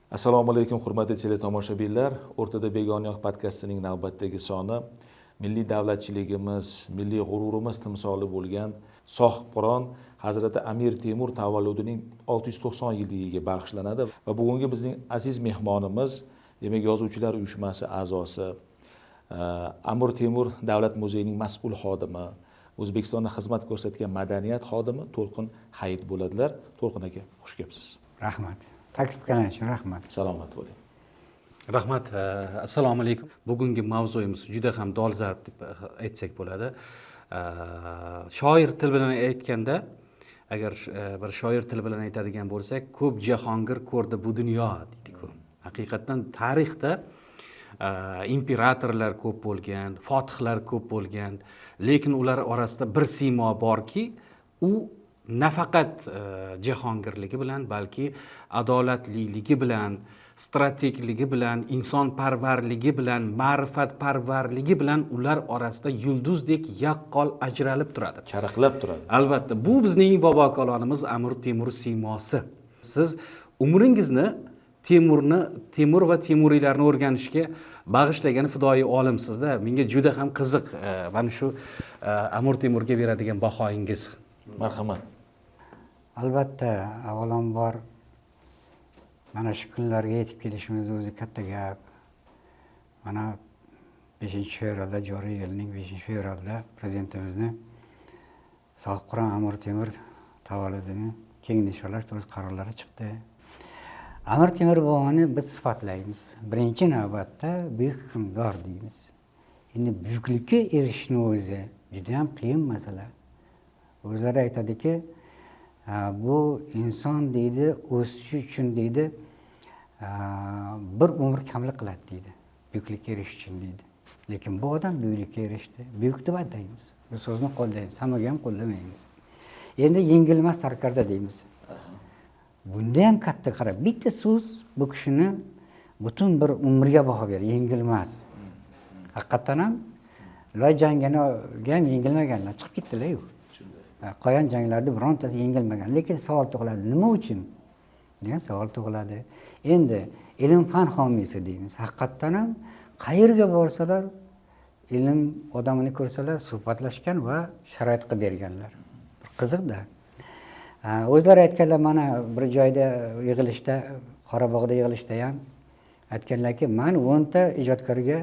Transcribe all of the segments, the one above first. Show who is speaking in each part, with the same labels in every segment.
Speaker 1: Assalomu alaykum hurmatli teletomoshabinlar. O'rtada begona yo'q podkastining navbatdagi soni milliy davlatchiligimiz, milliy g'ururimiz timsoli bo'lgan sohibqiron Hazrati Amir Temur tavalludining 690 yilligiga bag'ishlanadi va bugungi bizning aziz mehmonimiz, demak Yozuvchilar uyushmasi a'zosi, Amir Temur davlat muzeyining mas'ul xodimi, O'zbekistonda xizmat ko'rsatgan madaniyat xodimi To'lqin Hayit bo'ladilar. To'lqin aka, xush kelibsiz.
Speaker 2: Rahmat. Taklif qilganingiz uchun rahmat.
Speaker 1: Salomat bo'ling.
Speaker 3: Rahmat. Assalomu alaykum. Bugungi mavzuyimiz juda ham dolzarb deb aytsak bo'ladi. Shoir til bilan aytganda, agar bir shoir til bilan aytadigan bo'lsak, ko'p jahongir ko'rdi bu dunyo deydi-ku. Haqiqatan tarixda imperatorlar ko'p bo'lgan, fotihlar ko'p bo'lgan, lekin ular orasida bir siymo borki, u nafaqat jahongirligi bilan, balki adolatliligi bilan, strategligi bilan, insonparvarligi bilan, ma'rifatparvarligi bilan ular orasida yulduzdek yaqqol ajralib turadi.
Speaker 1: Charaqlab turadi.
Speaker 3: Albatta, bu bizning bobo kalonimiz Amir Temur siymosi. Siz umringizni Temur va Temuriylarni o'rganishga bag'ishlagan fidoyi olimsizda. Menga juda ham qiziq mana shu Amir Temurga beradigan bahoyingiz.
Speaker 1: Marhamat.
Speaker 2: Albatta, avvalambor mana shu kunlarga yetib kelishimiz o'zi katta gap. Mana 5-fevralda, joriy yilning 5-fevralda prezidentimizni sohibqiron Amir Temur tavalludini keng nishonlash to'g'risida qarorlari chiqdi. Amir Temur boboni biz sifatlaymiz. Birinchi navbatda buyuk hukmdor deymiz. Endi buyuklikka erishishni o'zi juda ham qiyin masala. O'zlari aytadiki, bu inson deydi, o'sishi uchun deydi, bir umr kamlik qiladi deydi, buyuklikka erishish uchun deydi. Lekin bu odam buyuklikka erishdi. Buyuk deb ataymiz. Bu so'zni qo'llaymiz, hammaga ham qo'llamaymiz. Endi yengilmas sarkarda deymiz. Bunda ham katta qarab, bitta so'z bu kishini butun bir umrga baho beradi, yengilmas. Haqiqatan ham loy jangini ham yengilmaganlar chiqib ketdilar-ku. Qo'yan janglarda birontasi yengilmagan, lekin savol tug'iladi, nima uchun degan savol tug'iladi. Endi ilm fan homiysi deymiz. Haqiqatan ham qayerga borsalar ilm odamini ko'rsalar suhbatlashgan va sharoit qilib berganlar. Qiziqda. O'zlari aytganlar, mana bir joyda yig'ilishda, Qorabog'da yig'ilishda ham aytganlarki, men 10 ta ijodkorga,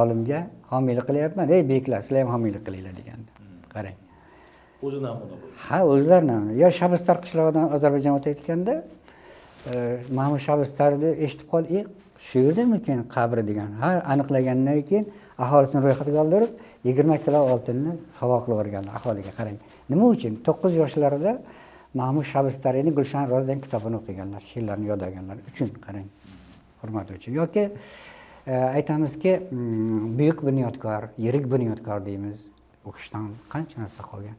Speaker 2: olimga homiylik qilyapman. Ey beklar, sizlar ham homiylik qilinglar deganda. Qarang.
Speaker 1: O'zi namuna bo'ldi.
Speaker 2: Ha, o'zlari namuna. Yo Shabistar qishlog'idan Ozarbayjon o'tayotganda, Mahmud Shabistarni eshitib qol, shu yerdamikin qabri degan. Ha, aniqlagandan keyin aholisini ro'yxatga oldirib, 20 kilo oltinni sovg'a qilib o'rgandi aholiga. Qarang. Nima uchun? 9 yoshlarida Mahmud Shabistarining Gulshan Rozdan kitobini o'qiganlar, she'rlarni yodlaganlar uchun qarang. Hurmat uchun. Yoki aytamizki, buyuk bunyodkor, yirik bunyodkor deymiz. O'qishdan qancha narsa qolgan.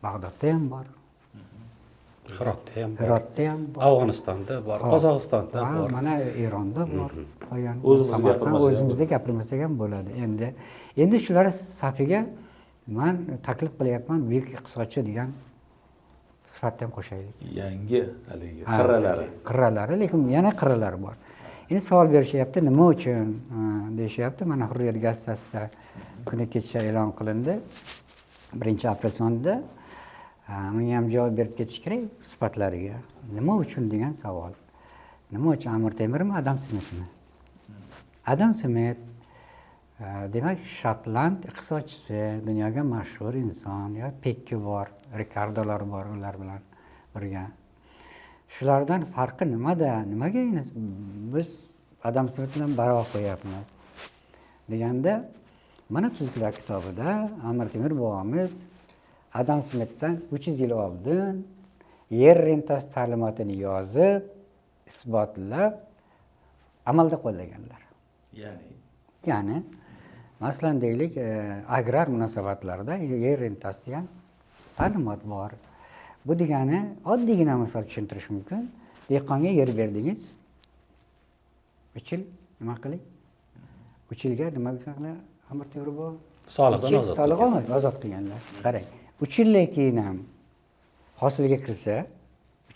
Speaker 2: Bag'dodda ham bor.
Speaker 3: Hirotda ham bor.
Speaker 2: Hirotda ham bor.
Speaker 3: Afg'onistonda bor, Qozog'istonda bor.
Speaker 2: Mana Eronda bor. Qolgan
Speaker 1: O'zimizga
Speaker 2: gapirmasak ham bo'ladi. Endi shular safiga men taklif qilyapman, buyuk iqtisodchi degan sifatni ham qo'shaylik.
Speaker 1: Yangi haligi qirralari,
Speaker 2: lekin yana qirralari bor. Endi savol berishyapti, nima uchun deyishyapti. Mana Hurriyat gazetasida kuni kecha e'lon qilindi. 1-aprel sonida menga ham javob berib ketish kerak sifatlariga. Nima uchun degan savol. Nima uchun Amir Temurmi, Adam Smitmi? Adam Smit demak Shotland iqtisodchisi, dunyoga mashhur inson, yo Pekki bor, Rikardolar bor ular bilan birga. Shulardan farqi nimada? Nimaga biz Adam Smit bilan barobar qo'yapmiz? Deganda, mana Tuzuklar kitobida Amir Temur bobomiz Adam Smitdan 300 yil oldin yer rentasi ta'limotini yozib, isbotlab, amalda qo'llaganlar. Ya'ni masalan deylik, agrar munosabatlarda yer rentasi degan ta'limot bor. Bu degani oddiygina misol tushuntirish mumkin. Dehqonga yer berdingiz. 3 yil nima qiling? 3 yilga nima qiling? Amir Temur bobo soliqdan ozod qilganlar. Qarang, 3 yildan keyin ham hosilga kirsa,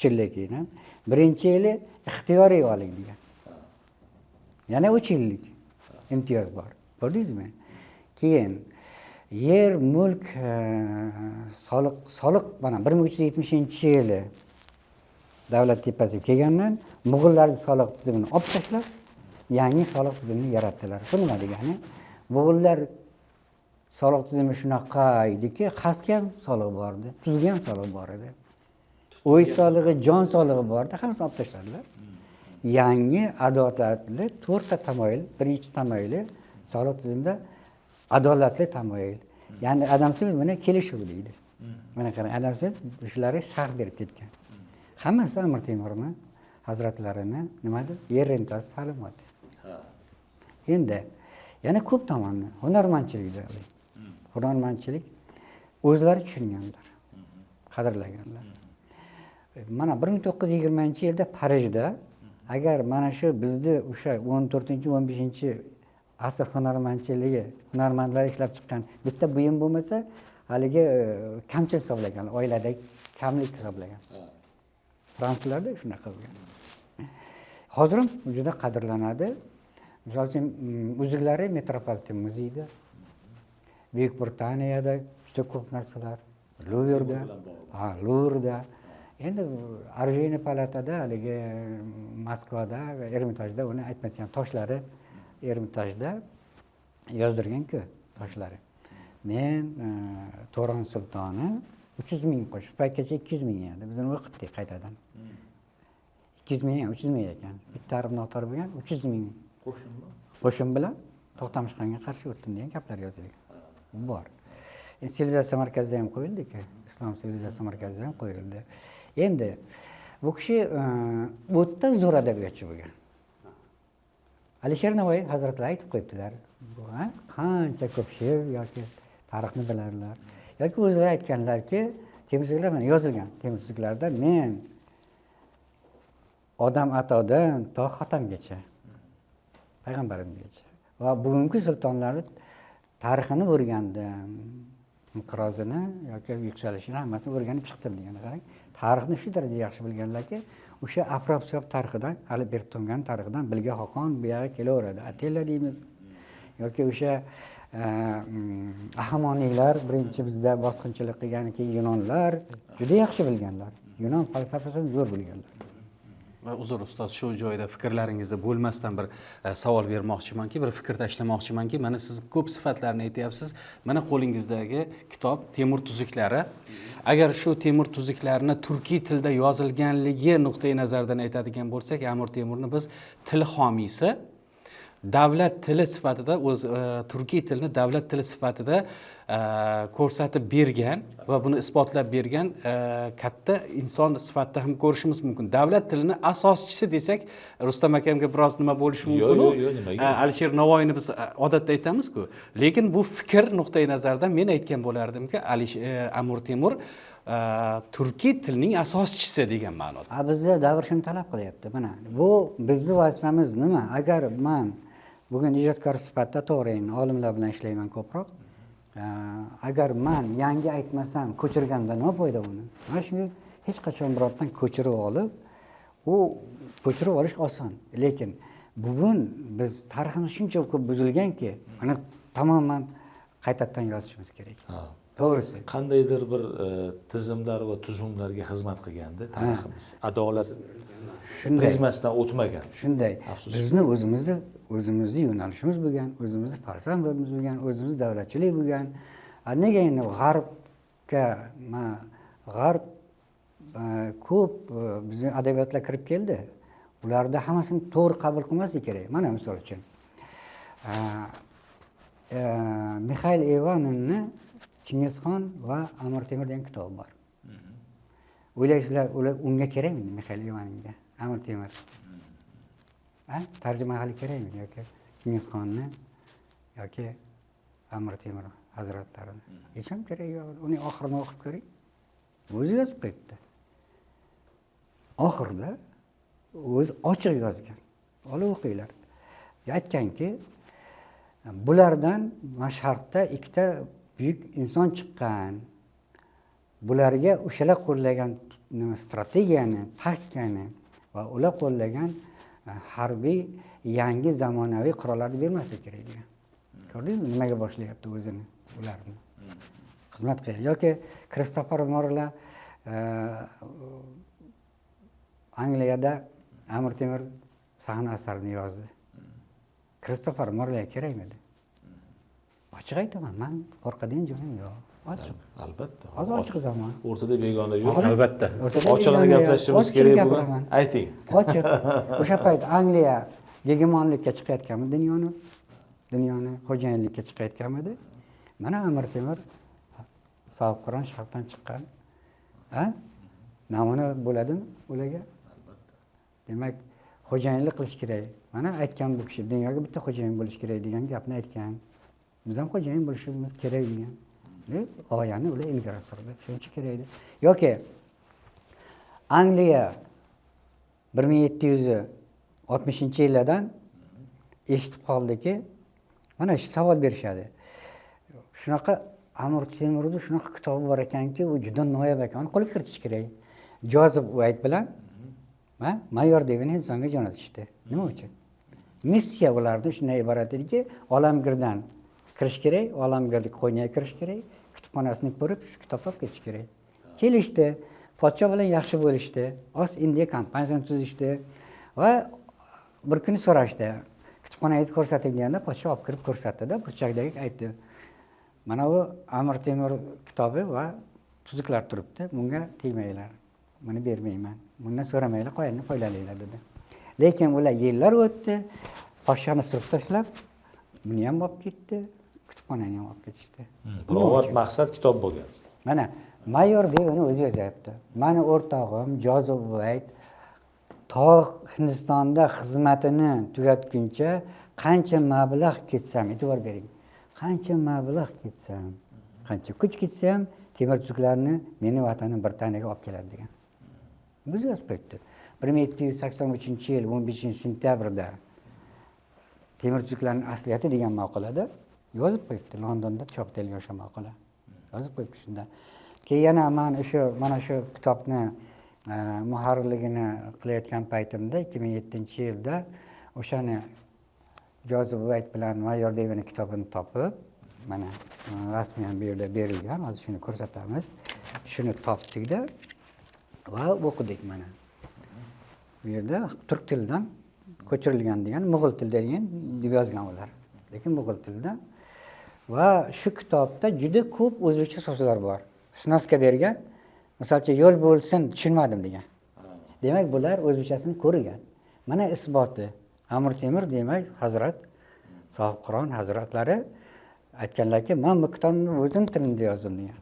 Speaker 2: yildan keyin ham. Birinchi yili ixtiyoriy oling degan. Yana 3 yillik imtiyoz bor. Ko'rdingizmi? Keyin yer mulk soliq mana 1370-yili davlat tepasiga kelgandan mo'g'ullarning soliq tizimini olib tashlab, yangi soliq tizimini yaratdilar. Bu nima degani? Mo'g'ullar soliq tizimi shunaqa ediki, xasga ham soliq bor edi, tuzga ham soliq bor edi. O'y solig'i, jon solig'i bor edi, hammasini olib tashladilar. Yangi adolatli 4 ta tamoyil, birinchi tamoyili soliq tizimida adolatli tamoyil. Ya'ni Adam Smit buni kelishuv deydi. Mana qarang, Adam Smit shularga sharh berib ketgan. Hammasi Amir Temurning hazratlarini nimada? Yer rentasi ta'limoti. Endi yana ko'p tomonni hunarmandchilikda. Hunarmandchilik o'zlari tushunganlar, qadrlaganlar. Mana 1920-yilda Parijda agar mana shu bizni o'sha 14-15 asr hunarmandlar ishlab chiqqan bitta buyum bo'lmasa, haligi kamchilik hisoblagan, oiladagi kamlik hisoblagan. Fransuzlarda shunaqa bo'lgan. Hozir ham juda qadrlanadi. Misol uchun uzuklari Metropolitan muzeyida, Buyuk Britaniyada juda ko'p narsalar, Luvrda, endi Arjeniya palatada, haligi Moskvada va Ermitajda uni aytmasam toshlari Ermitajda yozdirgan-ku toshlari. Men To'ron sultoni 300 ming qo'shiq, paytgacha 200 ming edi. Biz uni o'qitdik qaytadan. 200 ming, 300 ming ekan. Bitta arab notor bo'lgan 300 ming qo'shin bilan To'xtamishxonga qarshi o'tdim degan gaplar yozilgan. Bor. Sivilizatsiya markazida ham qo'yildi-ku. Islom sivilizatsiya markazida ham qo'yildi. Endi bu kishi o'ta zo'r adabiyotchi bo'lgan. Alisher Navoiy hazratlari aytib qo'yibdilar. Qancha ko'p she'r yoki tarixni biladilar. Yoki o'zlari aytganlarki, temizliklar mana yozilgan. Temizliklarda men odam atodan to xotamgacha, payg'ambarimgacha va bugungi sultonlarni tarixini o'rgandim, inqirozini yoki yuksalishini hammasini o'rganib chiqdim degan. Qarang, tarixni shu darajada yaxshi bilganlarki, o'sha Afrosiyob tarixidan, Albert Tungan tarixidan Bilga Xoqon bu yerga kelaveradi. Atella deymiz. Yoki o'sha Ahamoniylar birinchi bizda bosqinchilik qilgan keyin Yunonlar juda yaxshi bilganlar. Yunon falsafasini zo'r bilganlar.
Speaker 3: Va uzr ustoz, shu joyda fikrlaringizda bo'lmasdan bir savol bermoqchimanki, bir fikr tashlamoqchimanki, mana siz ko'p sifatlarni aytyapsiz. Mana qo'lingizdagi kitob Temur tuzuklari. Agar shu Temur tuzuklarini turkiy tilda yozilganligi nuqtai nazaridan aytadigan bo'lsak, Amir Temurni biz til homiysi, davlat tili sifatida turkiy tilni davlat tili sifatida ko'rsatib bergan va buni isbotlab bergan katta inson sifatida ham ko'rishimiz mumkin. Davlat tilini asoschisi desak, Rustam akamga biroz nima bo'lishi mumkin.
Speaker 1: Yo'q, nimaga?
Speaker 3: Alisher Navoiyni biz odatda aytamiz-ku. Lekin bu fikr nuqtai nazaridan men aytgan bo'lardimki, Amir Temur turkiy tilning asoschisi degan ma'noda.
Speaker 2: Bizda davr shuni talab qilyapti. Mana bu bizning vazifamiz nima? Agar men bugun ijodkor sifatida to'g'ri, olimlar bilan ishlayman ko'proq. Agar men yangi aytmasam, ko'chirganda nima foyda uni? Mana shunga hech qachon birortadan ko'chirib olib, u ko'chirib olish oson. Lekin bugun biz tariximiz shuncha ko'p buzilganki, mana tamoman qaytadan yozishimiz kerak. To'g'risi.
Speaker 1: Qandaydir bir tizimlar va tuzumlarga xizmat qilganda tariximiz adolat prizmasidan o'tmagan.
Speaker 2: Shunday. Bizni o'zimizni yo'nalishimiz bo'lgan, o'zimizni falsafamiz bo'lgan, o'zimizni davlatchilik bo'lgan. Nega endi g'arb ko'p bizning adabiyotlar kirib keldi. Ularda hammasini to'g'ri qabul qilmaslik kerak. Mana misol uchun Mixail Ivanovni Chingizxon va Amir Temur degan kitob bor. O'ylaysizlar, unga kerakmi Mixail Ivanovga? Amir Temur. Tarjima hali kerakmi yoki Chingizxonni yoki Amir Temur hazratlarini? Hech ham kerak yo'q. Uning oxirini o'qib ko'ring. O'zi yozib qo'yibdi. Oxirida o'zi ochiq yozgan. Olib o'qinglar. Aytganki, bulardan Mashhadda ikkita buyuk inson chiqqan. bularga o'shalar qo'llagan strategiyani, taktikani va ular qo'llagan harbiy yangi zamonaviy qurollarni bermaslik kerak degan. Ko'rdingizmi nimaga boshlayapti o'zini ularni? Xizmat qiladi yoki Kristofer Morla Angliyada Amir Temur sahna asarini yozdi. Kristofer Morla kerakmidi? Ochiq aytaman, men qo'rqadigan joyim yo'q. Ochiq.
Speaker 1: Albatta.
Speaker 2: Hozir ochiq zamon.
Speaker 1: O'rtada begona yo'q.
Speaker 3: Albatta.
Speaker 1: Ochig'ini gaplashishimiz kerak bugun. Ayting.
Speaker 2: Ochiq. O'sha payt Angliya gegemonlikka chiqayotganmi dunyoni xo'jayinlikka chiqayotganmidi? Mana Amir Temur Sobiq Qur'on sharqdan chiqqan. Namuna bo'ladimi ularga? Demak, xo'jayinlik qilish kerak. Mana aytgan bu kishi dunyoga bitta xo'jayin bo'lish kerak degan gapni aytgan. Biz ham xo'jayin bo'lishimiz kerak degan. G'oyani ular ilgari surdi. Shuncha kerak edi. Yoki Angliya 1760-yillardan eshitib qoldiki, mana shu savol berishadi. Shunaqa Amir Temurning shunaqa kitobi bor ekanki, u juda noyob ekan. Uni qo'lga kiritish kerak. Jozef Uayt bilan mayor Devini Hindistonga jo'natishdi. Nima uchun? Missiya ularning shunday iborat ediki, olamgirdan kirish kerak, olamgirdagi qo'yniga kirish kerak, kutubxonasini ko'rib, shu kitobni olib ketish kerak. Kelishdi, podsho bilan yaxshi bo'lishdi, Ost-Indiya kompaniyasini tuzishdi va bir kuni so'rashdi. Kutubxonangizni ko'rsating deganda podsho olib kirib ko'rsatdi-da, burchakdagi aytdi. Mana bu Amir Temur kitobi va tuzuklar turibdi. Bunga tegmanglar. Buni bermayman. Bundan so'ramanglar, qo'yinglar dedi. Lekin ular yillar o'tdi, podshoni surib tashlab, buni ham olib ketdi, kutubxonani ham olib ketishdi.
Speaker 1: Biroq maqsad kitob bo'lgan.
Speaker 2: Mana mayor Devini o'zi yozyapti. Mani o'rtog'im Jozef Uayt Hindistonda xizmatini tugatguncha qancha mablag' ketsam, e'tibor bering. Qancha mablag' ketsam, qancha kuch ketsa ham temir tuzuklarni meni vatanim Britaniyaga olib keladi degan. Biz yozib qo'yibdi. 1783-yil 15-sentyabrda temir tuzuklarning asliyati degan maqolada yozib qo'yibdi. Londonda chop etilgan o'sha maqola. Yozib qo'yibdi shunda. Keyin yana mana shu kitobni muharrirligini qilayotgan paytimda 2007-yilda o'shani Jozef Uayt bilan mayor Devini kitobini topib, mana rasmiyan bu yerda berilgan, hozir shuni ko'rsatamiz. Shuni topdik-da va o'qidik mana. Bu yerda turk tilidan ko'chirilgan degan, mo'g'ul tilida degan deb yozgan ular. Lekin mo'g'ul tilida va shu kitobda juda ko'p o'zbekcha so'zlar bor. Snoska bergan. Masalan, yo'l bo'lsin tushunmadim degan. Demak, bular o'zbekchasini ko'rgan. Mana isboti. Amir Temur demak, Hazrat Sobiq Qur'on hazratlari aytganlarki, men bu kitobni o'zim tilimda yozdim degan.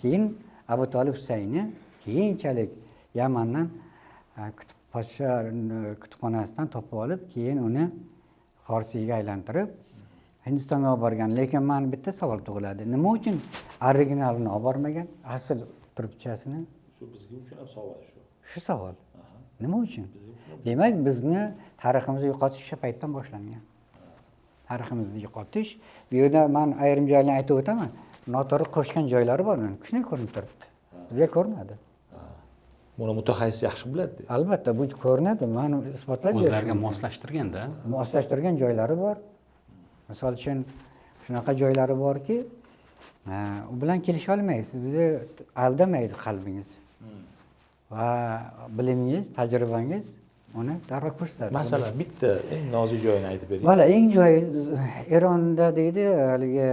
Speaker 2: Keyin Abu Talib Husayni keyinchalik Yamandan podsho kutubxonasidan topib olib, keyin uni Forsiyga aylantirib Hindistonga olib borgan. Lekin men bitta savol tug'iladi. Nima uchun originalini olib bormagan? Asl turkchasini?
Speaker 1: Shu bizga uchun ham savol shu.
Speaker 2: Shu savol. Nima uchun? Demak, bizni tariximizni yo'qotish o'sha paytdan boshlangan. Tariximizni yo'qotish. Bu yerda men ayrim joylarni aytib o'taman. Noto'g'ri qo'shgan joylari bor, kichkina ko'rinib turibdi. Bizga ko'rinadi.
Speaker 1: Buni mutaxassis yaxshi biladi.
Speaker 2: Albatta, bu ko'rinadi. Men isbotlab beraman.
Speaker 3: O'zlariga moslashtirganda.
Speaker 2: Moslashtirgan joylari bor. Misol uchun shunaqa joylari borki, u bilan kelisha olmaysiz. Sizni aldamaydi qalbingiz. Va bilimingiz, tajribangiz uni darhol ko'rsatadi.
Speaker 1: Masalan, bitta eng nozik joyini aytib bering.
Speaker 2: Mana eng joyi Eronda deydi, haligi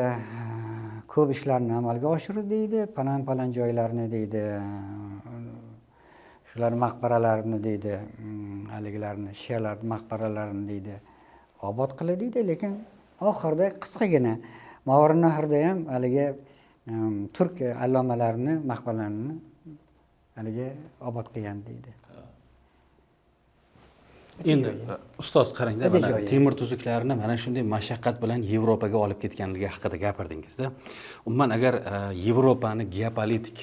Speaker 2: ko'p ishlarni amalga oshirdi deydi, falan joylarni deydi. Shular maqbaralarini deydi, haligilarni, shialar maqbaralarini deydi, obod qildi deydi, lekin oxirida qisqagina Movarounnahrda ham haligi turk allomalarini maqbaralarini haligi obod qilgan deydi.
Speaker 3: Endi ustoz qarangda, mana temir tuzuklarini mana shunday mashaqqat bilan Yevropaga olib ketganligi haqida gapirdingizda. Umuman agar Yevropani geopolitik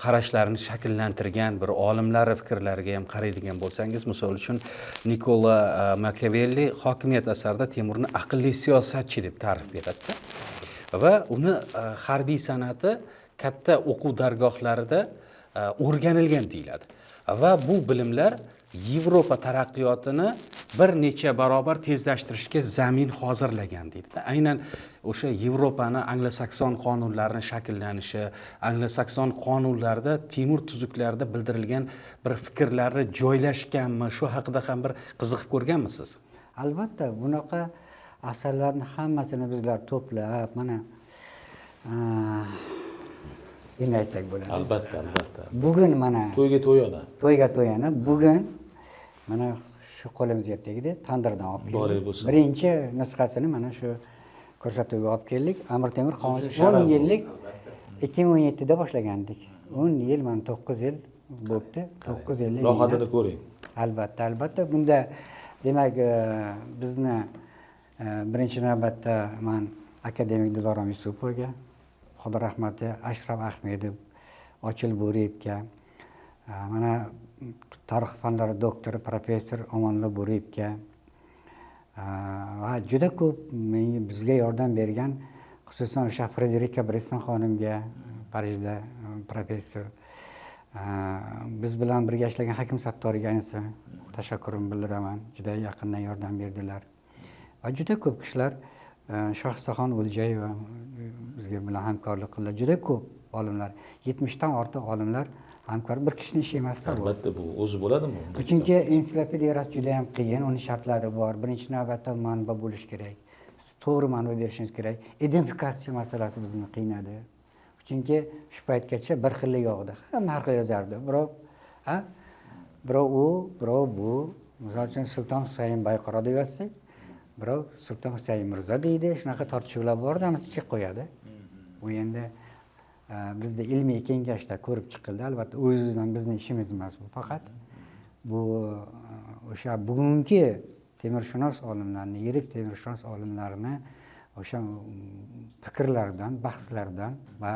Speaker 3: qarashlarini shakllantirgan bir olimlar fikrlariga ham qaraydigan bo'lsangiz, misol uchun Nikola Machiavelli Hokimiyat asarida Temurni aqlli siyosatchi deb ta'rif beradi va uni harbiy san'ati katta o'quv dargohlarida o'rganilgan deyiladi va bu bilimlar Yevropa taraqqiyotini bir necha barobar tezlashtirishga zamin hozirlagan deydi. Aynan o'sha Yevropani anglosakson qonunlarining shakllanishi, anglosakson qonunlarida Temur tuzuklarida bildirilgan bir fikrlarni joylashganmi, shu haqida ham bir qiziqib ko'rganmisiz?
Speaker 2: Albatta, bunaqa asarlarni hammasini bizlar to'plab, mana endi aytsak bo'ladi.
Speaker 1: Albatta, albatta.
Speaker 2: Bugun mana
Speaker 1: To'yga
Speaker 2: to'yana bugun mana shu qo'limizga tegdi, tandirdan olib
Speaker 1: Boray
Speaker 2: keldik.
Speaker 1: bo'lsin.
Speaker 2: Birinchi nusxasini mana shu ko'rsatuvga olib keldik. Amir Temur Qonunchilik 10 yillik 2017 da boshlagandik. 10 yil, mana 9 yil bo'pti. 9 yillik.
Speaker 1: rohatini ko'ring.
Speaker 2: Albatta, albatta. Bunda demak bizni birinchi navbatda men akademik Dilorom Yusupovga, Xudo rahmati Ashraf Ahmedov, Ochil Bo'riyevga, mana tarix fanlari doktori professor Omonlo Bo'riyevga va juda ko'p bizga yordam bergan, xususan o'sha Frederika Bresson xonimga, Parijda professor, biz bilan birga ishlagan Hakim Sattoriga ayniqsa tashakkurimni bildiraman. Juda yaqindan yordam berdilar. Va juda ko'p kishilar, Shohsaxon O'ljayeva bizga bilan hamkorlik qildilar. Juda ko'p olimlar, 70 dan ortiq olimlar hamkor, bir kishining ishi emasda bu.
Speaker 1: Albatta bu o'zi bo'ladimi?
Speaker 2: Chunki ensiklopediya yaratish juda ham qiyin, uning shartlari bor. Birinchi navbatda manba bo'lish kerak. Siz to'g'ri manba berishingiz kerak. Identifikatsiya masalasi bizni qiynadi. Chunki shu paytgacha bir xillik yo'qdi. Hamma har xil yozardi. Birov u, birov bu. Misol uchun Sulton Husayn Bayqaro deb yozsak, birov Sulton Husayn Mirzo deydi. Shunaqa tortishuvlar bor, hammasi chiqib qo'yadi. Bu endi bizda ilmiy kengashda ko'rib chiqildi. Albatta o'zimizdan bizning ishimiz emas bu, faqat bu o'sha bugungi temirshunos olimlarni, yirik temirshunos olimlarni o'sha fikrlardan, bahslardan va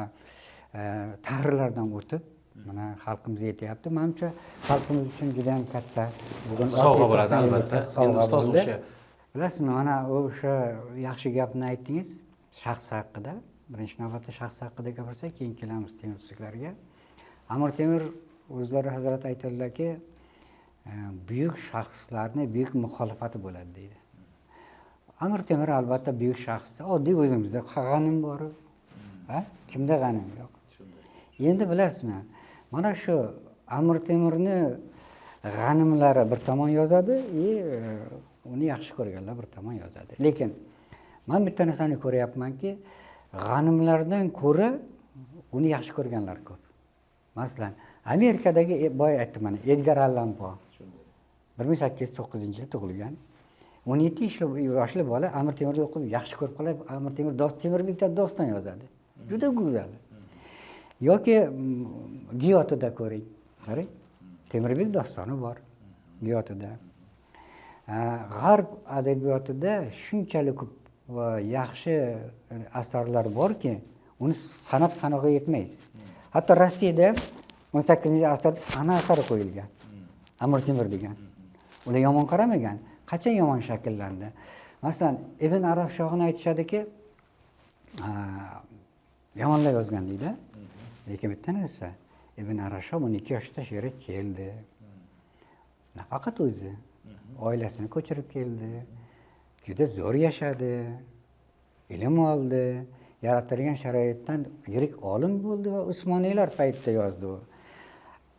Speaker 2: tahrirlardan o'tib mana xalqimizga yetyapti. Menimcha xalqimiz uchun juda ham katta bugun
Speaker 3: sovg'a bo'ladi albatta. Endi ustoz o'sha
Speaker 2: bilasizmi, mana o'sha yaxshi gapni aytdingiz shaxs haqida. Birinchi navbatda shaxs haqida gapirsak, keyin kelamiz Temur tuzuklarga. Amir Temur o'zlari hazrat aytadilarki, buyuk shaxslarni buyuk muxolifati bo'ladi deydi. Amir Temur albatta buyuk shaxs. Oddiy o'zimizda g'anim bor. Kimda g'anim yo'q. Endi bilasizmi, mana shu Amir Temurni g'animlari bir tomon yozadi, uni yaxshi ko'rganlar bir tomon yozadi. Lekin men bitta narsani ko'ryapmanki, g'animlardan ko'ra uni yaxshi ko'rganlar ko'p. Masalan, Amerikadagi boy aytdim mana, Edgar Allan Poe 1809-yil tug'ilgan. 17 yoshli bola Amir Temurni o'qib yaxshi ko'rib qolib, Amir Temur Temirbekdan doston yozadi. Juda go'zal. Yoki Giyotida ko'ring. Qarang, Temirbek dostoni bor Giyotida. G'arb adabiyotida shunchalik ko'p va yaxshi asarlar borki, uni sanab sanoqqa yetmaysiz. Hatto Rossiyada 18-asrda sana asari qo'yilgan. Amir Temur degan. Ular yomon qaramagan. Qachon yomon shakllandi? Masalan, Ibn Arab shohini aytishadiki, yomonlar yozgan deydi. Lekin bitta narsa, Ibn Arab shoh 12 yoshda shu yerga keldi. Nafaqat o'zi, oilasini ko'chirib keldi. Juda zo'r yashadi, ilm oldi, yaratilgan sharoitdan yirik olim bo'ldi va Usmoniylar paytida yozdi u.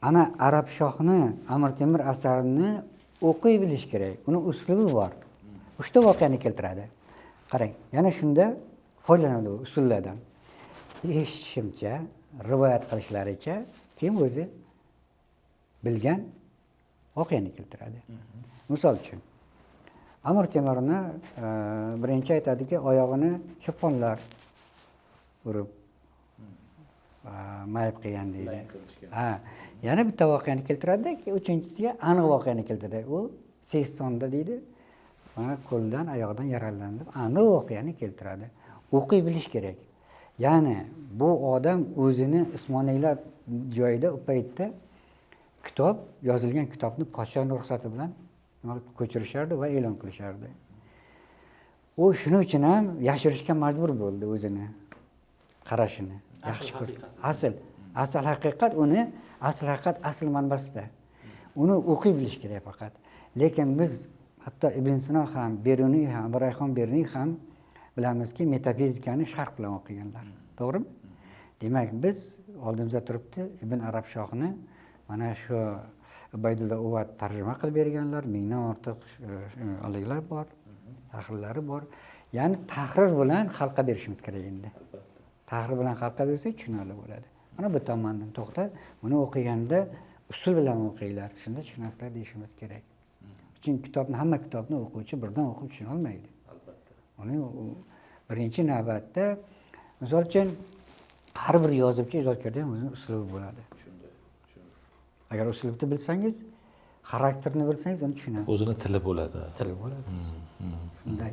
Speaker 2: Ana Arab shohni Amir Temur asarini o'qiy bilish kerak. Uni uslubi bor. 3 ta voqeani keltiradi. Qarang, yana shunda foydalanadi usullardan. Eshitishimcha, rivoyat qilishlaricha, kim o'zi bilgan voqeani keltiradi. Misol uchun Amir Temurni birinchi aytadiki, oyog'ini cho'ponlar urib mayib qilgan deydi. Yana bitta voqeani keltiradi, uchinchisiga aniq voqeani keltiradi. U Sistonda deydi, mana qo'ldan, oyoqdan yaralandi. Aniq voqeani keltiradi. O'qiy bilish kerak. Ya'ni bu odam o'zini Usmoniylar joyida u paytda kitob, yozilgan kitobni podshohning ruxsati bilan ko'chirishardi va e'lon qilishardi. U shuning uchun ham yashirishga majbur bo'ldi o'zini qarashini. yaxshi asl haqiqat uni asl manbasida uni o'qiy bilish kerak faqat. Lekin biz hatto Ibn Sino ham, Beruniy ham, Rayhon Beruniy ham bilamizki, metafizikani sharh bilan o'qiganlar. To'g'rimi? Demak, biz oldimizda turibdi Ibn Arabshohni mana shu Ubaydulla Uvat tarjima qilib berganlar, mingdan ortiq oliglar bor, tahrillari bor. Ya'ni tahrir bilan xalqqa berishimiz kerak endi. Tahrir bilan xalqqa bersak tushunarli bo'ladi. Mana bu tomondan to'xta, buni o'qiganda usul bilan o'qinglar, shunda tushunasizlar deyishimiz kerak. Chunki hamma kitobni o'quvchi birdan o'qib tushuna olmaydi. Albatta. Uni birinchi navbatda, misol uchun, har bir yozuvchi, ijodkorda ham o'zining uslubi bo'ladi. Agar uslubni bilsangiz, xarakterni bilsangiz, uni tushunasiz.
Speaker 1: O'zini tili bo'ladi.
Speaker 2: Tili bo'ladi. Shunday.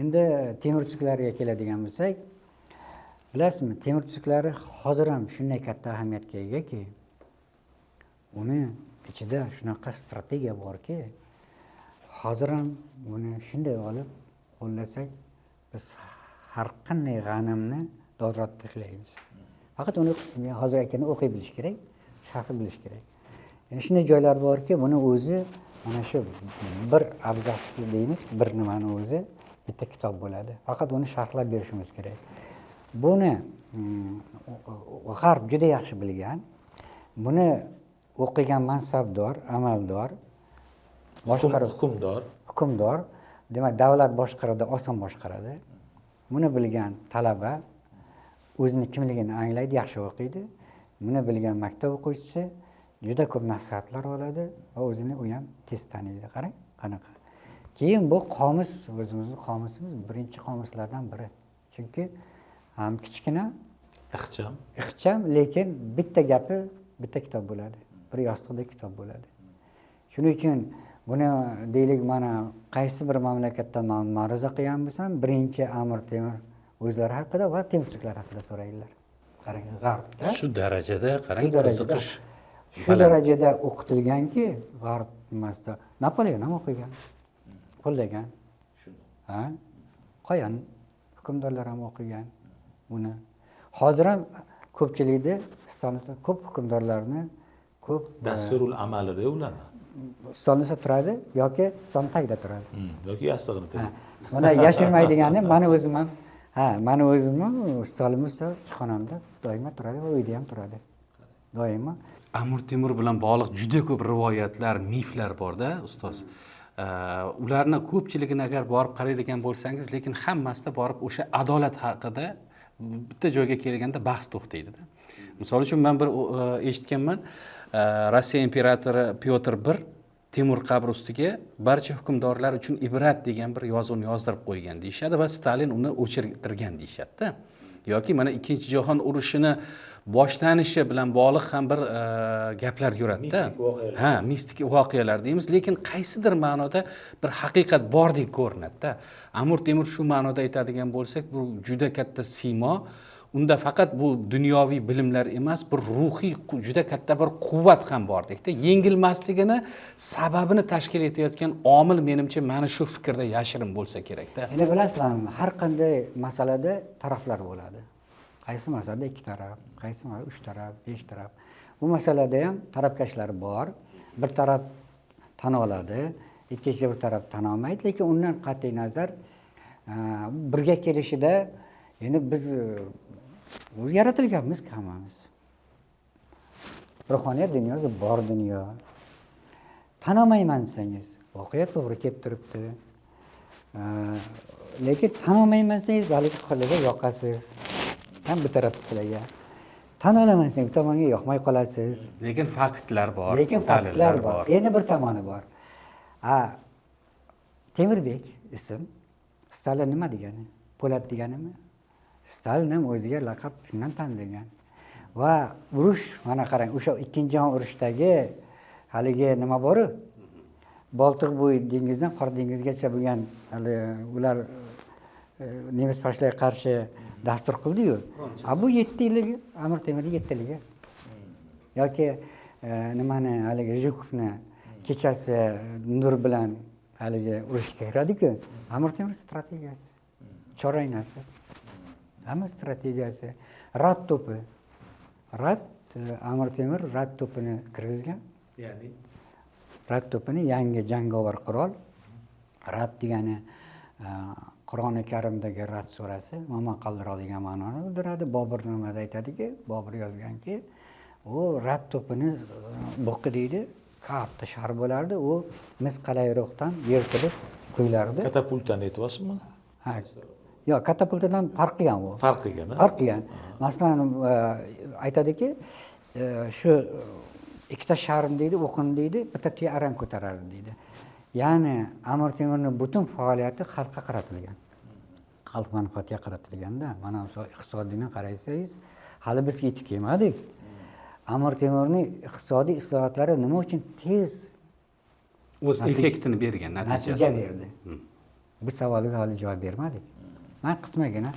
Speaker 2: Endi temurchiliklarga keladigan bo'lsak, bilasizmi, temurchiliklar hozir ham shunday katta ahamiyatga egaki, uni ichida shunaqa strategiya borki, hozir ham buni shunday olib qo'llasak, biz har qanday g'animni dodrat tishlaymiz. Faqat uni hozir aytganda o'qiy bilish kerak, sharh bilish kerak. Ya'ni shunday joylar borki, buni o'zi mana shu bir abzasli deymiz, bir nimani o'zi bitta kitob bo'ladi. Faqat uni sharhlab berishimiz kerak. Buni g'arb juda yaxshi bilgan. Buni o'qigan mansabdor, amaldor, hukmdor, demak, davlat boshqaradi, oson boshqaradi. Buni bilgan talaba o'zini kimligini anglaydi, yaxshi o'qiydi. Buni bilgan maktab o'quvchisi juda ko'p nasihatlar oladi va o'zini u ham tez taniydi. Qarang, qanaqa. Keyin bu qomus, o'zimizning qomusimiz birinchi qomuslardan biri. Chunki ham kichkina, ixcham, lekin bitta gapi, bitta kitob bo'ladi. Bir yostiqda kitob bo'ladi. Shuning uchun buni deylik, mana qaysi bir mamlakatda ma'ruza qilgan bo'lsam, birinchi Amir Temur o'zlari haqida va temurchiliklar haqida so'raydilar. Qarang, g'arbda
Speaker 3: shu darajada, qarang, qiziqish.
Speaker 2: Shu darajada o'qitilganki, g'arb emasda Napoleon ham o'qigan, qo'llagan. Ha? Qo'yan hukmdorlar ham o'qigan buni. Hozir ham ko'pchilikda Istonda ko'p hukmdorlarni ko'p
Speaker 1: dasturul amalida ularni.
Speaker 2: Istonda turadi yoki son tagida turadi.
Speaker 1: Yoki yastig'ini tagida.
Speaker 2: Buni yashirmaydigani mani o'zim ham, mani o'zim ham stolimizda, ishxonamda doimo turadi va uyda ham turadi. Doimo.
Speaker 3: Amir Temur bilan bog'liq juda ko'p rivoyatlar, miflar bor-da, ustoz. Ularni ko'pchiligini agar borib qaraydigan bo'lsangiz, lekin hammasida borib o'sha adolat haqida bitta joyga kelganda bahs to'xtaydi-da. Misol uchun men bir eshitganman, Rossiya imperatori Pyotr I Temur qabri ustiga barcha hukmdorlar uchun ibrat degan bir yozuvni yozdirib qo'ygan deyshadi va Stalin uni o'chirtirgan deyshadi-da. Yoki mana Ikkinchi jahon urushini boshlanishi bilan bog'liq ham bir gaplar yuradi-da. Mistik voqealar deymiz, lekin qaysidir ma'noda bir haqiqat bordek ko'rinadi-da. Amir Temur shu ma'noda aytadigan bo'lsak, bu juda katta siymo. Unda faqat bu dunyoviy bilimlar emas, bir ruhiy juda katta bir quvvat ham bordek-da. Yengilmasligini sababini tashkil etayotgan omil menimcha mana shu fikrda yashirin bo'lsa kerak-da.
Speaker 2: Endi bilasizlarmi, har qanday masalada taraflar bo'ladi. Qaysi masalada 2 taraf, qaysi masalada 3 taraf, 5 taraf. Bu masalada ham tarafkashlar bor. Bir taraf tan oladi, ikkinchi bir taraf tan olmaydi, lekin undan qat'iy nazar birga kelishida endi biz yaratilganmiz hammamiz. Ruhoniyat dunyosi bor dunyo. Tan olmayman desangiz, voqea to'g'ri kelib turibdi. Lekin tan olmayman desangiz, balki qo'liga yoqasiz. Ham bu tarafdagiga. Tan olaman desangiz, bu tomonga yoqmay qolasiz.
Speaker 3: Lekin faktlar bor.
Speaker 2: Lekin faktlar bor. Endi bir tomoni bor. Temirbek ism Stalin nima degani? Po'lat deganimi? Stalin ham o'ziga laqab shundan tanlagan. Va urush, mana qarang, o'sha Ikkinchi jahon urushdagi haligi nima bor-ku? Boltiq bo'yi dengizdan Qora dengizgacha bo'lgan hali ular nemis pashlarga qarshi dastur qildi-yu. Bu 7 yilligi, Amir Temurning 7 yilligi. Yoki nimani haligi Jukovni kechasi nur bilan haligi urushga kiradi-ku. Amir Temur strategiyasi, choraynasi. hamma strategiyasi. Rad to'pi. Rad Amir Temur rad to'pini kirgizgan.
Speaker 3: Ya'ni
Speaker 2: Rad to'pini yangi jangovar qurol. Rad degani Qur'oni Karimdagi rad surasi mo'min qaldiroq degan ma'noni bildiradi. Bobur nimada aytadiki, Bobur yozganki, u rad to'pini bo'qi deydi, katta shar bo'lardi, u mis qalayroqdan yirtilib qo'yilardi.
Speaker 1: Katapultani aytyapsizmi?
Speaker 2: Ha. Yo'q, katapultadan farq qilgan u.
Speaker 1: Farq qilgan.
Speaker 2: Farq qilgan. Masalan, aytadiki, shu ikkita sharm deydi, o'qin deydi, bitta tuya aram ko'tarardi deydi. Ya'ni Amir Temurning butun faoliyati xalqqa qaratilgan. Xalq manfaatiga qaratilganda, mana iqtisodiyni qaraysangiz, hali biz yetib kelmadik. Amir Temurning iqtisodiy islohotlari nima uchun tez
Speaker 3: o'z effektini bergan,
Speaker 2: natija berdi? Bu savolga hali javob bermadik. Men qismagina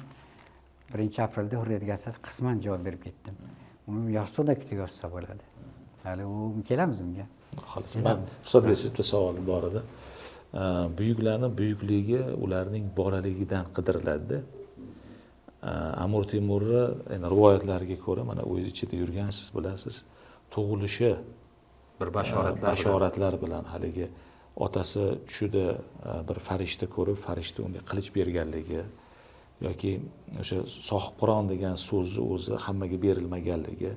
Speaker 2: 1-aprelda Hurriyatga asos qisman javob berib ketdim. Uni yostiqda kutib yozsa bo'ladi. Hali u kelamiz unga.
Speaker 1: Xolos. Men hisob bersiz bitta savolim bor edi. Buyuklarning buyukligi ularning bolaligidan qidiriladi. Amir Temurni rivoyatlariga ko'ra, mana o'z ichida yurgansiz, bilasiz, tug'ilishi
Speaker 3: bir
Speaker 1: bashoratlar bilan haligi otasi tushida bir farishta ko'rib, farishta unga qilich berganligi yoki o'sha sohibqiron degan so'zni o'zi hammaga berilmaganligi,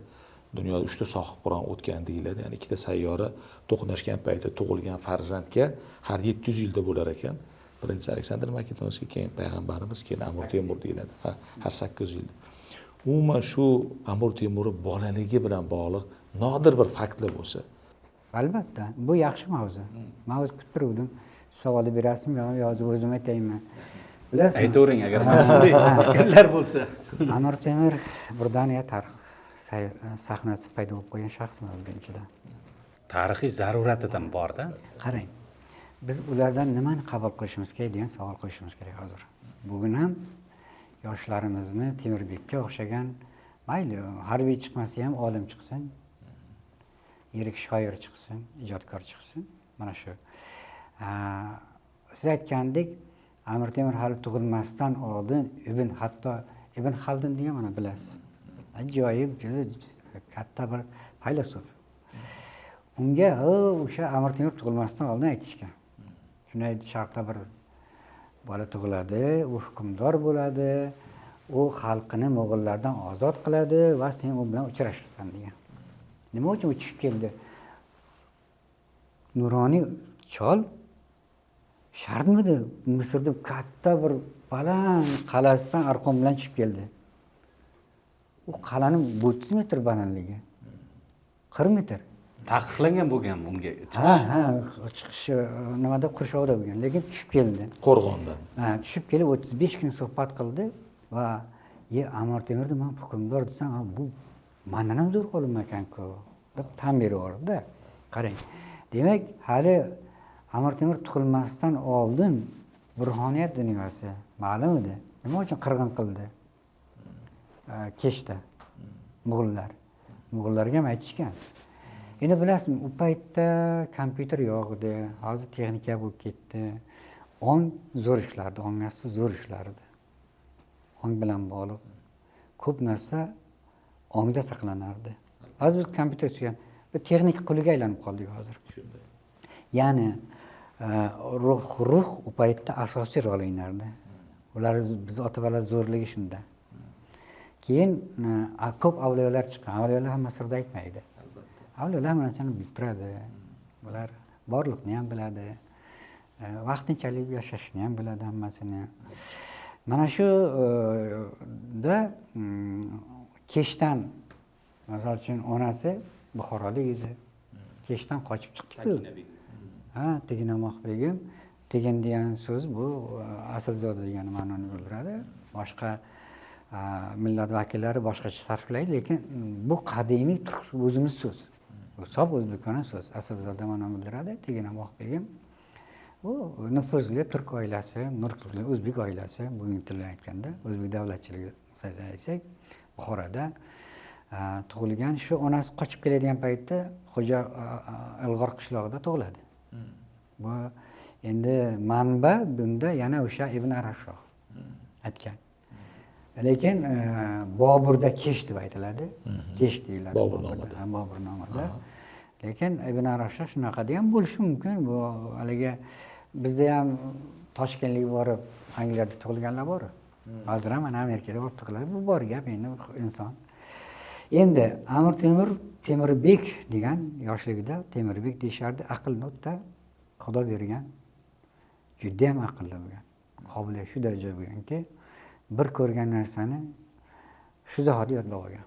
Speaker 1: dunyoda 3 ta sohibqiron o'tgan deyiladi. Ya'ni 2 ta sayyora to'qnashgan paytda tug'ilgan farzandga har 700 yilda bo'lar ekan. Birinchi Aleksandr Makedonskiy, keyin payg'ambarimiz, keyin Amir Temur deyiladi. Har 800 yilda. Umuman shu Amir Temurning bolaligi bilan bog'liq nodir bir faktlar bo'lsa.
Speaker 2: Albatta, bu yaxshi mavzu. Men o'z kutib turuvdim. Savolni berasizmi yoki o'zim aytaymi? Bilasizmi?
Speaker 3: Aytavering agar mana shunday fikrlar bo'lsa.
Speaker 2: Amir Temur birdaniya tarix sahnasi paydo bo'lib qolgan shaxsimiz birinchidan.
Speaker 3: Tarixiy zaruratidan bor-da.
Speaker 2: Qarang. Biz ulardan nimani qabul qilishimiz kerak degan savol qo'yishimiz kerak hozir. Bugun ham yoshlarimizni Temirbekka o'xshagan, mayli harbiy chiqmasa ham olim chiqsin, yirik shoir chiqsin, ijodkor chiqsin. Mana shu. Siz aytgandek, Amir Temur hali tug'ilmasdan oldin hatto Ibn Xaldun degan mana bilasiz. Ajoyib, juda katta bir faylasuf. Unga o'sha Amir Temur tug'ilmasdan oldin aytishgan. Shunday sharqda bir bola tug'iladi, u hukmdor bo'ladi, u xalqini mo'g'ullardan ozod qiladi va sen u bilan uchrashasan degan. Nima uchun uchib keldi? Nuroniy chol shartmidi? Misrda katta bir baland qalasidan arqon bilan tushib keldi. U qal'aning 30 metr balandligi. 40 metr.
Speaker 3: Taqiqlangan bo'lgan bunga.
Speaker 2: Chiqishi nimada Qurshovda bo'lgan, lekin tushib keldi.
Speaker 1: Qo'rg'ondan.
Speaker 2: Tushib kelib 35 kun suhbat qildi va Amir Temurni men hukmdor desam, bu mendan ham zo'r qo'lim ekan-ku deb tan beraverdi. Qarang. Demak, hali Amir Temur tug'ilmasdan oldin ruhoniyat dunyosi ma'lum edi. Nima uchun qirg'in qildi? Kechda Mo'g'ullarga ham aytishgan. Endi bilasizmi, u paytda kompyuter yo'q edi, hozir texnika bo'lib ketdi. Ong zo'r ishlardi, ongasi zo'r ishlardi. Ong bilan bog'liq ko'p narsa ongda saqlanardi. Hozir biz kompyuter suygan bir texnika quliga aylanib qoldik hozir. Ya'ni ruh u paytda asosiy rol o'ynardi. Ular biz ota-bola zo'rligi shunda. Keyin ko'p avliyolar chiqqan. Avliyolar hamma sirda aytmaydi. Avliyolar hamma narsani bilib turadi. Ular borliqni ham biladi. Vaqtinchalik yashashni ham biladi hammasini. Mana shu da kechdan, misol uchun onasi Buxoroda edi. Kechdan qochib chiqdi-ku. Teginamoq begim. Tegin degan so'z bu aslzoda degan ma'noni bildiradi. Boshqa millat vakillari boshqacha sarflaydi, lekin bu qadimiy turk o'zimiz so'z. Bu sof o'zbekona so'z. Aslzoda ma'noni bildiradi. Teginamoq begim. Bu nufuzli turk oilasi, nurli o'zbek oilasi, bugungi tilda aytganda, o'zbek davlatchiligi so'zini aytsak, Buxoroda tug'ilgan. Shu onasi qochib keladigan paytda Xo'ja Ilg'or qishlog'ida tug'iladi. Bu endi manba bunda yana o'sha Ibn Arashshoh aytgan. lekin Boburda kesh deb aytiladi. Kesh deyiladi.
Speaker 1: Boburnomada.
Speaker 2: Boburnomada. Lekin Ibn Arabshoh shunaqa ham bo'lishi mumkin. Bu haligi bizda ham Toshkentlik borib Angliyada tug'ilganlar bor. Hozir ham mana Amerikada borib tug'iladi. Bu bor gap endi inson. Endi Amir Temur Temirbek degan yoshligida Temirbek deyishardi, aqlni o'ta Xudo bergan. Juda ham aqlli bo'lgan. Qobiliyat shu darajada bo'lganki, bir ko'rgan narsani shu zahoti yodlab olgan.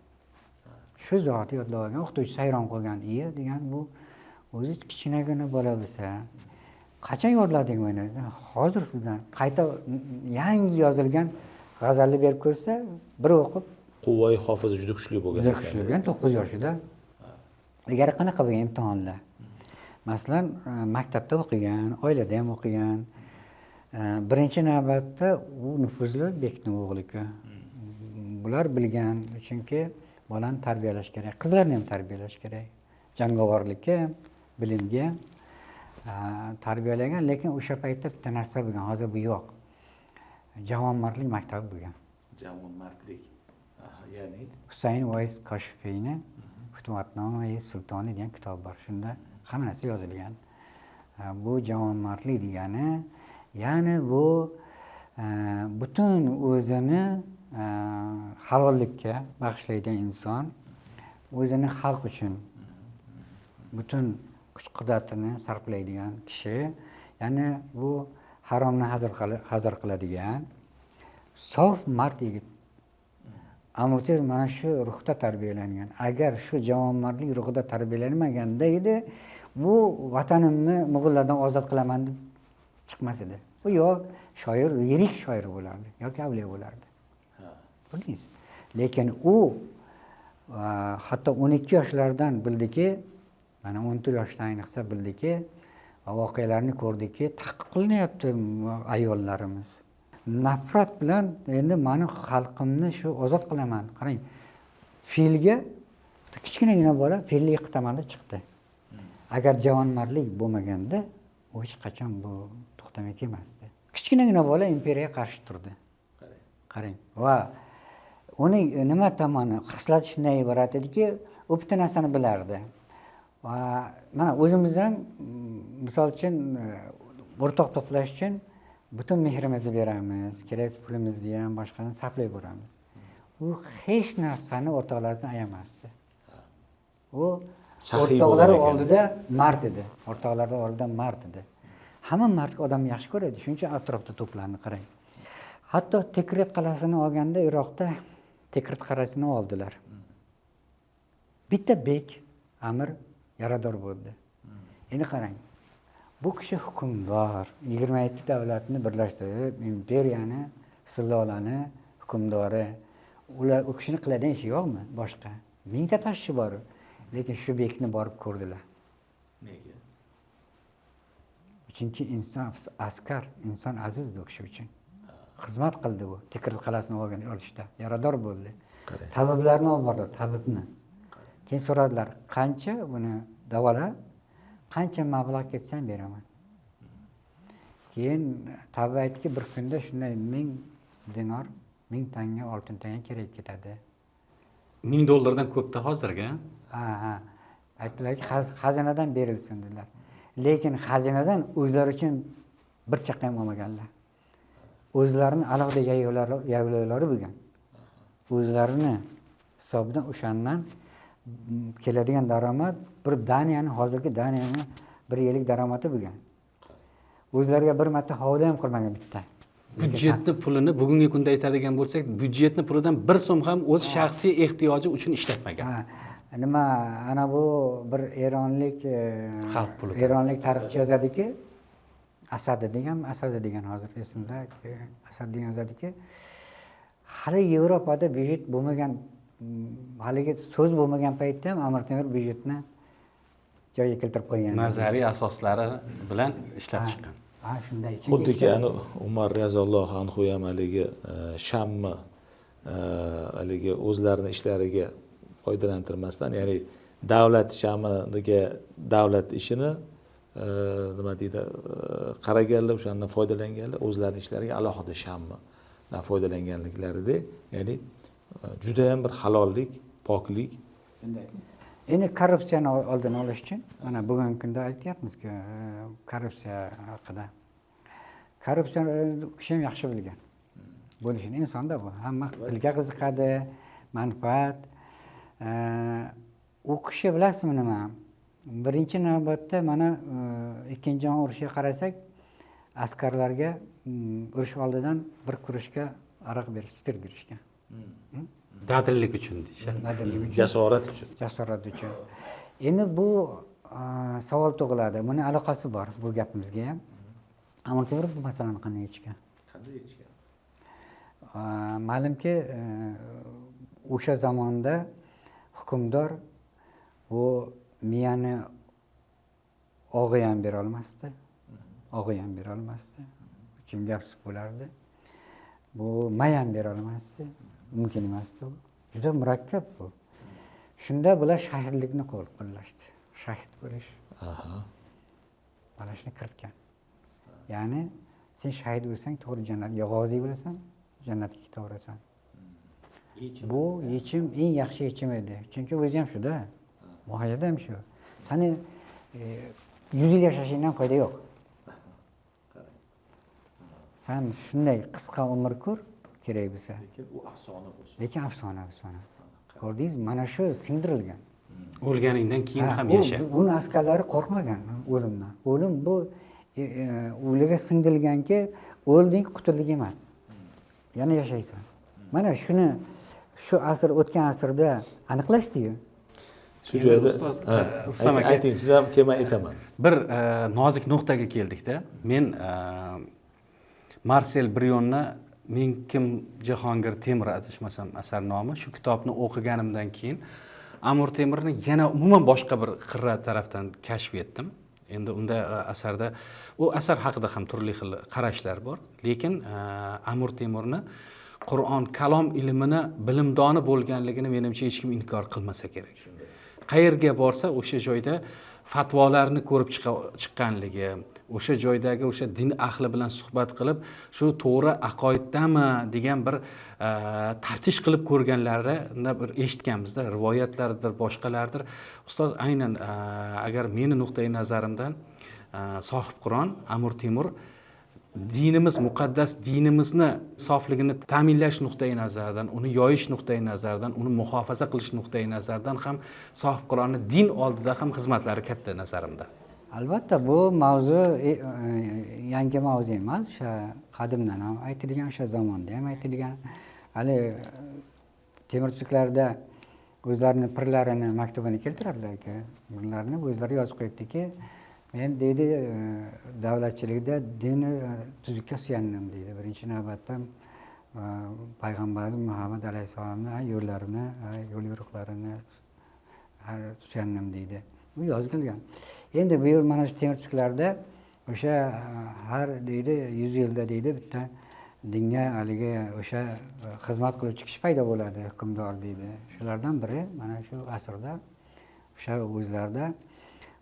Speaker 2: Shu zahoti yodlab olgan. O'qituvchi hayron qolgan. "Iya" degan bu o'zi kichkinagina bola bo'lsa, qachon yodlading buni? Hozir sizdan qayta yangi yozilgan g'azalni berib ko'rsa, bir o'qib
Speaker 1: Quvvai hofizi juda kuchli bo'lgan
Speaker 2: juda kuchli bo'lgan 9 yoshida. Ilgari qanaqa bo'lgan imtihonlar? Masalan, maktabda o'qigan, oilada ham o'qigan. Birinchi navbatda u nufuzli bekning o'g'li-ku. Bular bilgan, chunki bolani tarbiyalash kerak, qizlarni ham tarbiyalash kerak. Jangovarlikka, bilimga tarbiyalagan, lekin o'sha paytda bitta narsa bo'lgan, hozir bu yo'q. Javonmardlik maktabi bo'lgan.
Speaker 1: Javonmardlik. Ya'ni
Speaker 2: Husayn Voiz Koshifiyni Futuhatnoma-i Sultoni degan kitob bor. Shunda hamma narsa yozilgan. Bu javonmardlik degani, ya'ni bu butun o'zini halollikka bag'ishlaydigan inson, o'zini xalq uchun butun kuch-qudratini sarflaydigan kishi, ya'ni bu haromni hazar qiladigan sof mard yigit. Amir Temur mana shu ruhda tarbiyalangan. Agar shu javonmardlik ruhida tarbiyalanmaganda edi, bu vatanimni Mo'g'ullardan ozod qilaman deb chiqmas edi. U yo shoir, yirik shoir bo'lardi, yoki avliyo bo'lardi. Bildingiz? Lekin u hatto 12 yoshlardan bildiki, mana 14 yoshdan ayniqsa bildiki, voqealarni ko'rdiki, taqiq qilinyapti ayollarimiz. Nafrat bilan endi meni xalqimni shu ozod qilaman. Qarang, filga kichkinagina bola filni yiqitaman deb chiqdi. Agar javonmardlik bo'lmaganda, u hech qachon bu to'xtamay kelmasdi. Kichkinagina bola imperiyaga qarshi turdi. Qarang. Va uning nima tomoni xislati shunday iborat ediki, u bitta narsani bilardi. Va mana o'zimiz ham misol uchun o'rtoq to'plash uchun butun mehrimizni beramiz, kerak pulimizni ham boshqani sarflay beramiz. U hech narsani o'rtoqlardan ayamasdi. U o'rtoqlari oldida mard edi. O'rtoqlari oldida mard edi. Hamma mard odamni yaxshi ko'radi, shuning uchun atrofda to'planib qarang. Hatto Tikrit qalasini olganda Iroqda Tikrit qalasini oldilar. Bitta bek, amir yarador bo'ldi. Endi qarang. Bu kishi hukmdor, 27 davlatni birlashtirib, imperiyani, sulolani hukmdori. Ular u kishini qiladigan ishi yo'qmi? Boshqa. Mingta tashchi bor. Lekin shu bekni borib ko'rdilar.
Speaker 1: nega?
Speaker 2: Chunki inson askar, inson azizdi u kishi uchun. Xizmat qildi u. Tikrit qalasini olishda, yarador bo'ldi. Tabiblarni olib bordi, tabibni. Keyin so'radilar, qancha buni davola, qancha mablag' ketsam beraman. Keyin tabib aytdiki, bir kunda shunday 1000 dinor, 1000 tanga, oltin tanga kerak ketadi.
Speaker 3: $1000 ko'pda hozirga.
Speaker 2: Ha. Aytdilarki, xazinadan berilsin dedilar. Lekin xazinadan o'zlari uchun bir chaqa ham olmaganlar. O'zlarini alohida yaylovlari bo'lgan. O'zlarini hisobidan o'shandan keladigan daromad bir Daniyani, hozirgi Daniyani 1 yillik daromadi bo'lgan. O'zlariga bir marta hovli ham qurmagan bitta.
Speaker 3: Byudjetni pulini bugungi kunda aytadigan bo'lsak, byudjetni pulidan 1 so'm ham o'z shaxsiy ehtiyoji uchun ishlatmagan.
Speaker 2: Nima, ana bu bir eronlik
Speaker 3: xalq puli.
Speaker 2: Eronlik tarixchi yozadiki, Asad degan hozir esimda, Asad degan yozadiki, hali Yevropada byudjet bo'lmagan, haligi so'z bo'lmagan paytda ham Amir Temur byudjetni joyiga keltirib qo'ygan.
Speaker 3: Nazariy asoslari bilan ishlab chiqqan.
Speaker 2: Ha, shunday.
Speaker 1: Xuddiki Umar roziyallohu anhu ham haligi Shamni haligi o'zlarini ishlariga foydalantirmasdan, ya'ni davlat Shamiga davlat ishini nima deydi, qaraganlar, o'shandan foydalanganlar, o'zlarining ishlariga alohida Shamni foydalanganliklarida, ya'ni judayam bir halollik, poklik.
Speaker 2: Endi korrupsiyani oldini olish uchun mana bugungi kunda aytyapmiz-ku, korrupsiya haqida. Korrupsiyani kishi ham yaxshi bilgan. Bo'lishini insonda bu. Hamma pulga qiziqadi, manfaat. U kishi bilasizmi nima? Birinchi navbatda mana Ikkinchi jahon urushiga qarasak, askarlarga urush oldidan bir kurishga aroq spirt berishgan.
Speaker 3: Dadillik uchun deyishadi.
Speaker 2: Dadillik uchun.
Speaker 1: Jasorat uchun.
Speaker 2: Jasorat uchun. Endi bu savol tug'iladi. Buni aloqasi bor bu gapimizga ham. Amir Temur bu masalani qanday yechgan?
Speaker 1: Qanday yechgan?
Speaker 2: Ma'lumki, o'sha zamonda hukmdor bu miyani og'i ham bera olmasdi. Og'i ham bera olmasdi. Kim gapsiz bo'lardi. Bu may ham bera olmasdi. Mumkin emasdi bu. Juda murakkab bu. Shunda bular shahidlikni qo'llashdi. Shahid bo'lish. Mana shuni kiritgan. Ya'ni sen shahid bo'lsang, to'g'ri jannatga, g'ozi bo'lasan, jannatga ketaverasan. Bu yechim eng yaxshi yechim edi. Chunki o'zi ham shuda. Mohiyada ham shu. Sani 100 yil yashashingdan foyda yo'q. Sen shunday qisqa umr ko'r, kerak bo'lsa.
Speaker 1: Lekin u afsona bo'lsin.
Speaker 2: Lekin afsona. Ko'rdingiz, mana shu singdirilgan.
Speaker 3: O'lganingdan keyin ham yasha.
Speaker 2: Uni askarlari qo'rqmagan o'limdan. O'lim bu o'liga singdirilganki, o'lding, qutulding emas. Yana yashaysan. Mana shuni shu asr, o'tgan asrda aniqlashdi-yu.
Speaker 1: Shu joyda
Speaker 3: Rustam aka,
Speaker 1: ayting, siz ham kelmay aytaman.
Speaker 3: bir nozik nuqtaga keldikda. Men Marsel Bryonni Men kim Jahongir Temur adashmasam asar nomi, shu kitobni o'qiganimdan keyin Amir Temurni yana umuman boshqa bir qirra tarafdan kashf etdim. Endi unda asarda u asar haqida ham turli xil qarashlar bor, lekin Amir Temurni Qur'on kalom ilmini bilimdoni bo'lganligini menimcha hech kim inkor qilmasa kerak. Qayerga borsa o'sha joyda fatvolarni ko'rib chiqqanligi, o'sha joydagi o'sha din ahli bilan suhbat qilib, shu to'g'ri aqoiddami degan bir taftish qilib ko'rganlarini bir eshitganmizda, rivoyatlardir, boshqalardir. Ustoz aynan agar meni nuqtai nazarimdan sohib Qur'on Amir Temur dinimiz, muqaddas dinimizni sofligini ta'minlash nuqtai nazaridan, uni yoyish nuqtai nazaridan, uni muhofaza qilish nuqtai nazaridan ham sohib Qur'onni din oldida ham xizmatlari katta nazarimda.
Speaker 2: Albatta bu mavzu yangi mavzu emas, o'sha qadimdan ham aytilgan, o'sha zamonda ham aytilgan. Hali Temurchiklarda o'zlarining pirlarini maktubini keltiradilar-ku. Ularni o'zlari yozib qo'yibdiki, men deydi davlatchilikda dini tuzukka suyandim deydi. Birinchi navbatda payg'ambarimiz Muhammad alayhisolamning yo'llarini, yo'l yo'riqlarini suyandim deydi. Bu yozilgan. Endi bu yil mana shu Temurchiklarda o'sha har deydi 100 yilda deydi bitta dinga haligi o'sha xizmat qiluvchi kishi paydo bo'ladi, hukmdor deydi. Shulardan biri mana shu asrda o'sha o'zlarida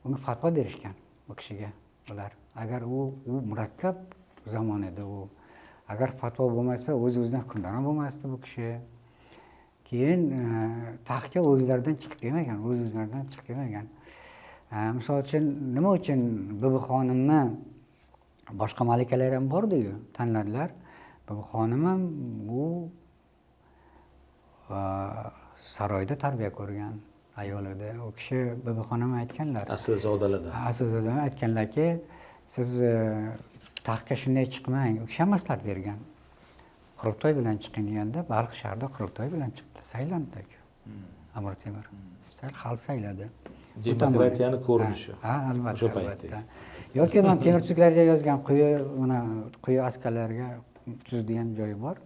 Speaker 2: unga fatvo berishgan bu kishiga ular. Agar u murakkab zamon edi u. Agar fatvo bo'lmasa, o'z-o'zidan hukmdor ham bo'lmasdi bu kishi. Keyin taxtga o'zlaridan chiqib kelmagan, o'z-o'zlaridan chiqib kelmagan. Misol uchun nima uchun Bibi xonimni boshqa malikalar ham bordi-yu, tanladilar. Bibi xonim ham bu saroyda tarbiya ko'rgan ayol edi. U kishi Bibi xonim aytganlar.
Speaker 1: Aslzodalardan.
Speaker 2: Aslzodadan aytganlarki, siz taxtga shunday chiqmang. U kishi ham maslahat bergan. Qurultoy bilan chiqing deganda, Balx shahrida qurultoy bilan chiqdi. Saylandi-ku. Amir Temur. Xalq sayladi.
Speaker 1: Demokratiyani ko'rinishi.
Speaker 2: Ha, albatta. Yoki men Temurchiklarga yozgan quyi askarlarga tuzadigan joyi bor.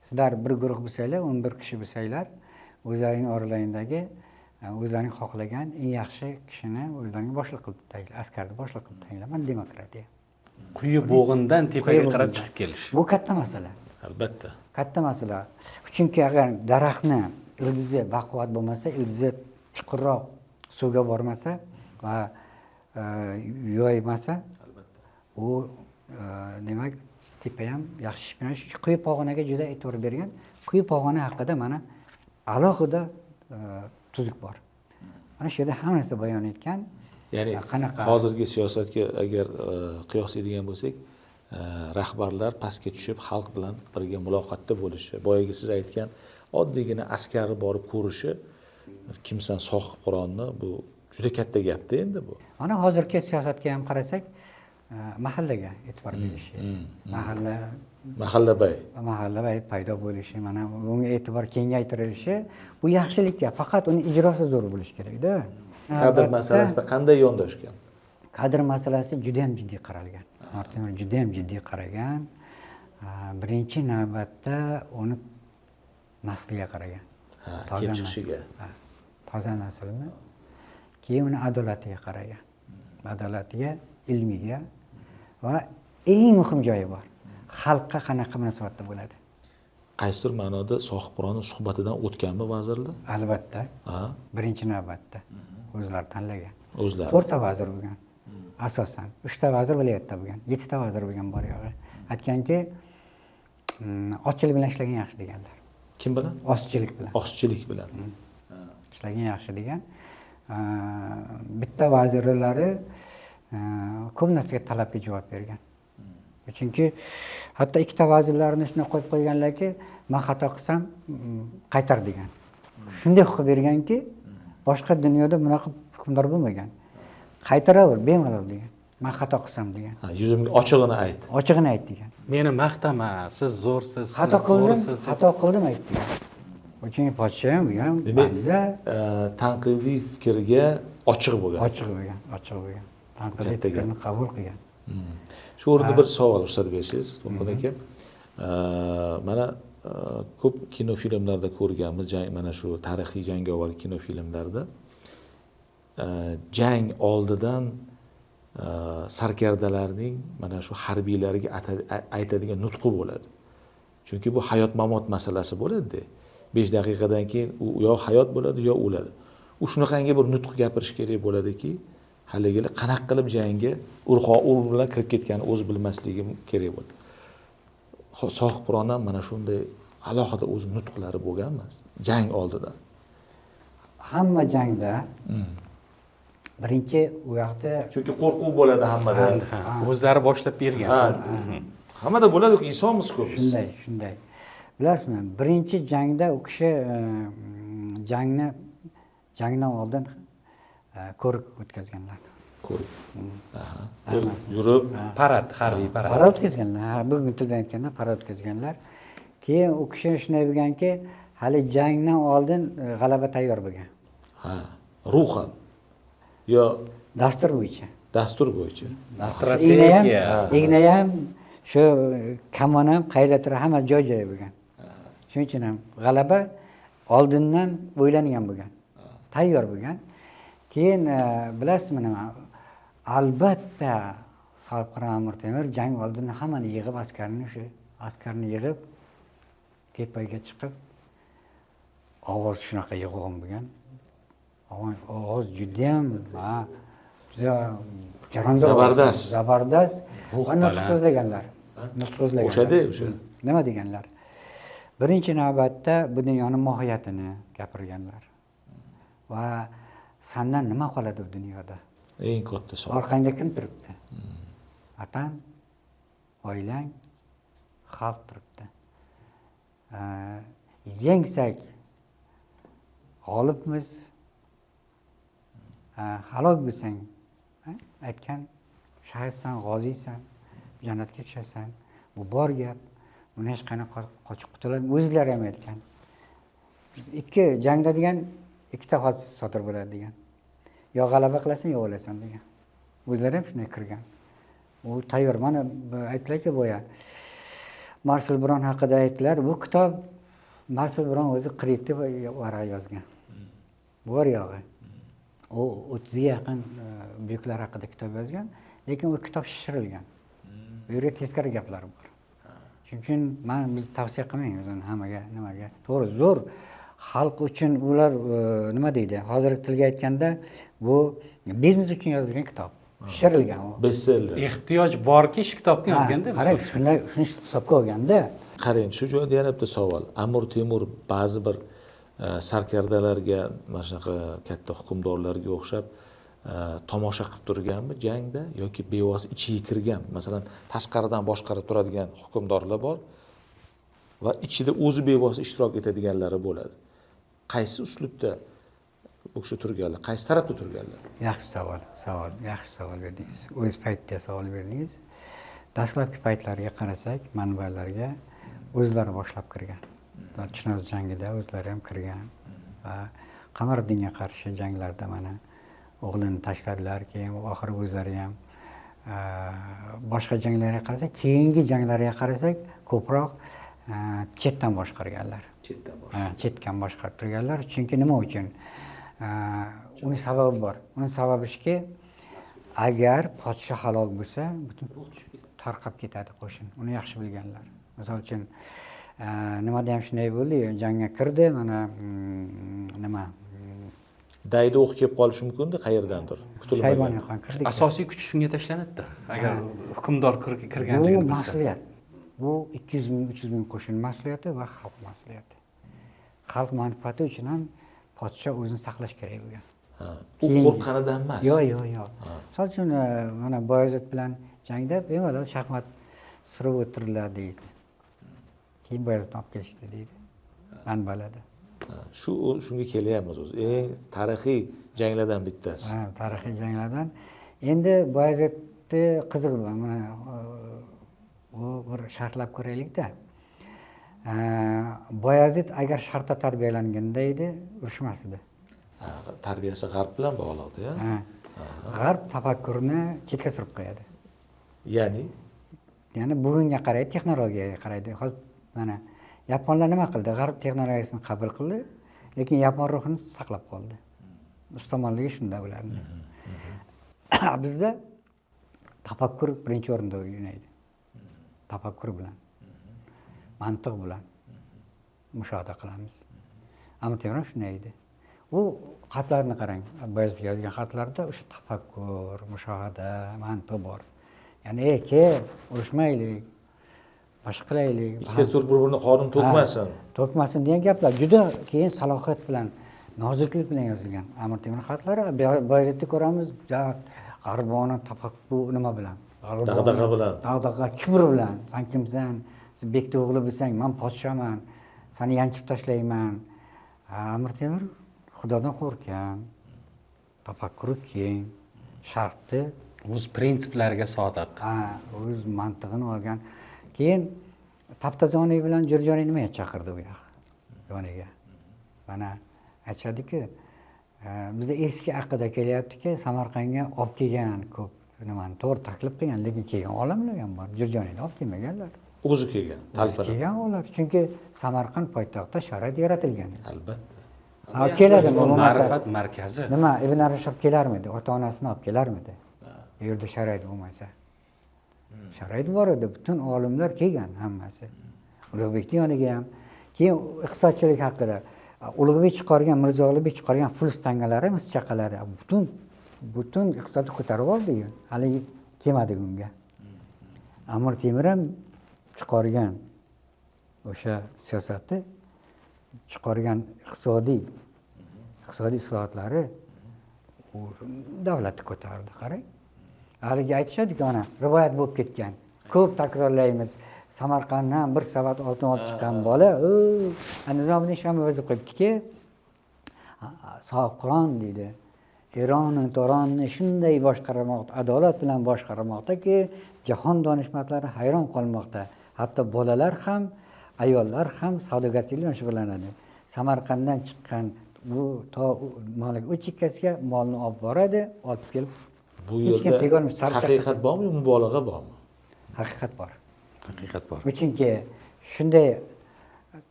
Speaker 2: Sizlar bir guruh bo'lsanglar, 11 kishi bo'lsanglar, o'zlarining oralaringdagi o'zlaring xohlagan eng yaxshi kishini o'zlaring boshliq qilib tayinlang, askarni boshliq qilib tayinlang. Mana demokratiya.
Speaker 3: Quyi bo'g'indan tepaga qarab chiqib kelish.
Speaker 2: Bu katta masala.
Speaker 1: Albatta.
Speaker 2: Katta masala. Chunki agar daraxtni ildizi baquvvat bo'lmasa, ildizi chuqurroq suvga bormasa va yoymasa, u demak tepa ham yaxshi ish bilan shu quyi pog'onaga juda e'tibor bergan. Quyi pog'ona haqida mana alohida tuzuk bor. Mana shu yerda hamma narsa bayon etgan.
Speaker 1: Ya'ni
Speaker 2: qanaqa
Speaker 1: hozirgi siyosatga agar qiyoslaydigan bo'lsak, rahbarlar pastga tushib xalq bilan birga muloqotda bo'lishi, boyagi siz aytgan oddiygina askari borib ko'rishi, kimsan sohib Qur'onni, bu juda katta gapda endi bu.
Speaker 2: Mana hozirgi siyosatga ham qarasak, mahallaga e'tibor berishi, mahalla paydo bo'lishi, mana bunga e'tibor kengaytirilishi, bu yaxshilik gap, faqat uni ijrosi zo'r bo'lishi kerak-da.
Speaker 1: Kadr masalasida qanday yondashgan?
Speaker 2: Kadr masalasi juda ham jiddiy qaralgan. Martemir juda ham jiddiy qaragan. Birinchi navbatda uni nasliga qaragan.
Speaker 1: Kelib chiqishiga.
Speaker 2: Toza naslni. Keyin uni adolatiga qaragan. Adolatiga, ilmiga va eng muhim joyi bor. Xalqqa qanaqa munosabatda bo'ladi?
Speaker 1: Qaysidir ma'noda sohib Qur'onni suhbatidan o'tganmi vazirlar?
Speaker 2: Albatta. Birinchi navbatda o'zlari tanlagan.
Speaker 1: O'zlari.
Speaker 2: 4 ta vazir bo'lgan. Asosan 3 ta vazir viloyatda bo'lgan, 7 ta vazir bo'lgan bor yo'g'i. Aytganki, ochchilik bilan ishlagan yaxshi deganlar.
Speaker 1: Kim bilan?
Speaker 2: Ozchilik bilan.
Speaker 1: Ozchilik bilan.
Speaker 2: Ishlagan yaxshi degan. Bitta vazirlari ko'p narsaga talabga javob bergan. Chunki hatto ikkita vazirlarni shuna qo'yib qo'yganlarki, men xato qilsam qaytar degan. Shunday huquq berganki, boshqa dunyoda bunaqa hukmdor bo'lmagan. Qaytaraver, bemalol degan. Men xato qilsam degan.
Speaker 1: Yuzimga ochig'ini ayt.
Speaker 2: Ochig'ini ayt degan.
Speaker 3: Meni maqtama, siz zo'rsiz,
Speaker 2: xato qildim ayt degan. Uchun podsho ham banda
Speaker 1: tanqidiy fikrga ochiq bo'lgan.
Speaker 2: Ochiq bo'lgan. Tanqidiy fikrni qabul qilgan.
Speaker 1: Shu o'rinda bir savol ruxsat bersangiz, To'lqin aka. Mana ko'p kinofilmlarda ko'rganmiz, mana shu tarixiy jangovar kinofilmlarda jang oldidan sarkardalarning mana shu harbiylarga aytadigan nutqi bo'ladi. Chunki bu hayot-mamot masalasi bo'ladi-da. 5 daqiqadan keyin u yo hayot bo'ladi, yo o'ladi. U shunaqangi bir nutq gapirish kerak bo'ladiki, haligilar qanaqa qilib jangga ur bilan kirib ketgani o'zi bilmasligi kerak bo'ladi. Sohib Qur'ondan mana shunday alohida o'z nutqlari bo'lganmi? Jang oldidan.
Speaker 2: Hamma jangda birinchi u yoqda
Speaker 1: chunki qo'rquv bo'ladi hammada.
Speaker 3: O'zlari boshlab bergan.
Speaker 1: Hammada bo'ladi-ku, insonmiz-ku biz.
Speaker 2: Shunday. Bilasizmi, birinchi jangda u kishi jangdan oldin ko'rik o'tkazganlar.
Speaker 1: Ko'rik. Yurib,
Speaker 3: Harbiy parad.
Speaker 2: Parad o'tkazganlar. Bugun tilda aytganda parad o'tkazganlar. Keyin u kishi shunday bo'lganki, hali jangdan oldin g'alaba tayyor bo'lgan.
Speaker 1: Ruhan. Yo
Speaker 2: Dastur bo'yicha. Igna ham shu kamon ham qayerda turib, hamma joy-joy bo'lgan. Shuning uchun ham g'alaba oldindan o'ylangan bo'lgan. Tayyor bo'lgan. Keyin bilasizmi nima? Albatta Sohib Qur'on Amir Temur jang oldin hammani yig'ib, askarni yig'ib tepaga chiqib, ovoz shunaqa yo'g'on bo'lgan. Ovoz juda ham zabardast va nutq so'zlaganlar.
Speaker 1: O'sha.
Speaker 2: Nima deganlar? Birinchi navbatda bu dunyoning mohiyatini gapirganlar. Va sendan nima qoladi bu dunyoda?
Speaker 1: Eng katta savol.
Speaker 2: Orqangda kim turibdi? Vatan, oilang, xalq turibdi. Yengsak g'olibmiz. Halok bo'lsang, aytgan shahidsan, g'oziysan, jannatga tushasan. Bu bor gap. Buni hech qanaqa qochib qutulolmaysan. O'zlari ham aytgan. Ikki jangda degan ikkita hodisa sodir bo'ladi degan. Yo g'alaba qilasan, yo o'lasan degan. O'zlari ham shunday kirgan. U tayyor. Mana aytdilar-ku boya. Marshal Bron haqida aytdilar. Bu kitob Marshal Bron o'zi qiriti varaq yozgan. Bor yo'g'i. U 30 ga yaqin buyuklar haqida kitob yozgan, lekin u kitob shishirilgan. Bu yerda teskari gaplar bor. Shuning uchun biz tavsiya qilmaymiz uni hammaga, nimaga. To'g'ri, zo'r xalq uchun ular nima deydi? Hozirgi tilga aytganda bu biznes uchun yozilgan kitob. pishirilgan u.
Speaker 1: bestseller.
Speaker 3: Ehtiyoj borki shu kitobni yozganda.
Speaker 2: Qarang, shuni hisobga olganda
Speaker 1: Qarang, shu joyda yana bitta savol. Amir Temur ba'zi bir sarkardalarga, mana shunaqa katta hukmdorlarga o'xshab tomosha qilib turganmi jangda yoki bevosita ichiga kirgan? Masalan, tashqaridan boshqarib turadigan hukmdorlar bor va ichida o'zi bevosita ishtirok etadiganlari bo'ladi. Qaysi uslubda u kishi turganlar, qaysi tarafda turganlar?
Speaker 2: yaxshi yaxshi savol berdingiz. O'z paytida savol berdingiz. Dastlabki paytlarga qarasak, manbalarga o'zlari boshlab kirgan. Chinoz jangida o'zlari ham kirgan va Qamariddinga qarshi janglarda mana o'g'lini tashladilar, keyin oxiri o'zlari ham boshqa janglarga qarasak, keyingi janglarga qarasak, ko'proq chetdan boshqarganlar. Chetdan boshqarib turganlar. Chunki nima uchun? Uni sababi bor. Uni sababi shuki, agar podshoh halok bo'lsa, butun tarqab ketadi qo'shin. Uni yaxshi bilganlar. Misol uchun nimada ham shunday bo'ldi, jangga kirdi, mana nima
Speaker 1: Daydi o'q kelib qolishi mumkin-da qayerdandir. Kutilmagan.
Speaker 2: Shayboniy xon kirdi.
Speaker 3: Asosiy kuch shunga tashlanadi-da. Agar hukmdor
Speaker 2: Bu
Speaker 3: kirganligini bilsa.
Speaker 2: mas'uliyat. Bu 200 ming, 300 ming qo'shin mas'uliyati va xalq mas'uliyati. Xalq manfaati uchun ham podshoh o'zini saqlash kerak bo'lgan.
Speaker 1: U qo'rqqanidan emas.
Speaker 2: Yo'q. Misol uchun mana Boyazid bilan jangda bemalol shaxmat surib o'tiriladi deydi. Keyin Boyazidni olib kelishdi deydi. Manbalarda.
Speaker 1: Shunga kelyapmiz o'zi. Eng tarixiy janglardan bittasi.
Speaker 2: Tarixiy janglardan. Endi Boyazidni qiziq mana u bir shartlab ko'raylik-da. Boyazid agar shartda tarbiyalanganda edi, urushmas edi.
Speaker 1: Tarbiyasi g'arb bilan bog'liqda-ya.
Speaker 2: G'arb tafakkurini chetga surib qo'yadi.
Speaker 1: Ya'ni
Speaker 2: bugunga qaraydi, texnologiyaga qaraydi. Hozir mana yaponlar nima qildi? G'arb texnologiyasini qabul qildi, lekin yapon ruhini saqlab qoldi. Ustomonligi shunda ularning. Bizda tafakkur birinchi o'rinda o'ynaydi. Tafakkur bilan, mantiq bilan mushohada qilamiz. Amir Temur shunday edi. U xatlarni qarang, Boyazid yozgan xatlarda o'sha tafakkur, mushohada, mantiq bor. Ya'ni, urushmaylik, boshqa qilaylik.
Speaker 1: ikkita turk bir-birini qorin to'kmasin.
Speaker 2: To'kmasin degan gaplar juda keyin salohiyat bilan, noziklik bilan yozilgan. Amir Temur xatlari Boyazidni ko'ramiz, g'arbona tafakkur nima bilan?
Speaker 1: Dag'dag'a bilan.
Speaker 2: Dag'dag'a, kibr bilan. Sen kimsan? Sen bekni o'g'li bo'lsang, men podshoman. Seni yanchib tashlayman. Amir Temur Xudodan qo'rqgan. Tafakkuri keng, shartni
Speaker 3: o'z prinsiplariga sodiq.
Speaker 2: O'z mantig'ini olgan. Keyin Taptazoniy bilan Jurjoniy nimaga chaqirdi u yoq? Yoniga. Mana aytishadiki, bizda eski aqida kelyaptiki, Samarqandga olib kelgan ko'p nimani to'g'ri taklif qilgan, lekin kelgan olamlar ham bor. Jurjoniyni olib kelmaganlar.
Speaker 1: O'zi kelgan, talpinib.
Speaker 2: Kelgan ular, chunki Samarqand poytaxtda sharoit yaratilgan.
Speaker 1: Albatta.
Speaker 2: Keladi,
Speaker 3: ma'rifat markazi.
Speaker 2: Nima, Ibn Arishab kelarmidi? Ota-onasini olib kelarmidi? Bu yerda sharoit bo'lmasa. Sharoit bor edi, butun olimlar kelgan hammasi. Ulug'bekning yoniga ham. Keyin iqtisodchilik haqida Ulug'bek chiqargan, Mirzo Ulug'bek chiqargan fulus tangalari, mis chaqalari butun iqtisodni ko'tarib oldi-yu. Hali kelmadi bunga. Amir Temur ham chiqargan o'sha siyosatni, chiqargan iqtisodiy islohotlari davlatni ko'tardi, qarang. Haligi aytishadi-ku, ana rivoyat bo'lib ketgan. Ko'p takrorlaymiz. Samarqanddan bir savat oltin olib chiqqan bola, Nizomiddin Shomiy o'zi qo'yibdiki, Soqron deydi. Eronni, Toronni shunday boshqarmoqda, adolat bilan boshqarmoqdaki, jahon donishmandlari hayron qolmoqda. Hatto bolalar ham, ayollar ham savdogarchilik bilan shug'ullanadi. Samarqanddan chiqqan bu to Malik uch chekkasiga molni olib boradi, olib kelib
Speaker 1: bu yerda haqiqat bormi, mubolag'a bormi?
Speaker 2: Haqiqat bor.
Speaker 3: Haqiqat bor.
Speaker 2: Chunki shunday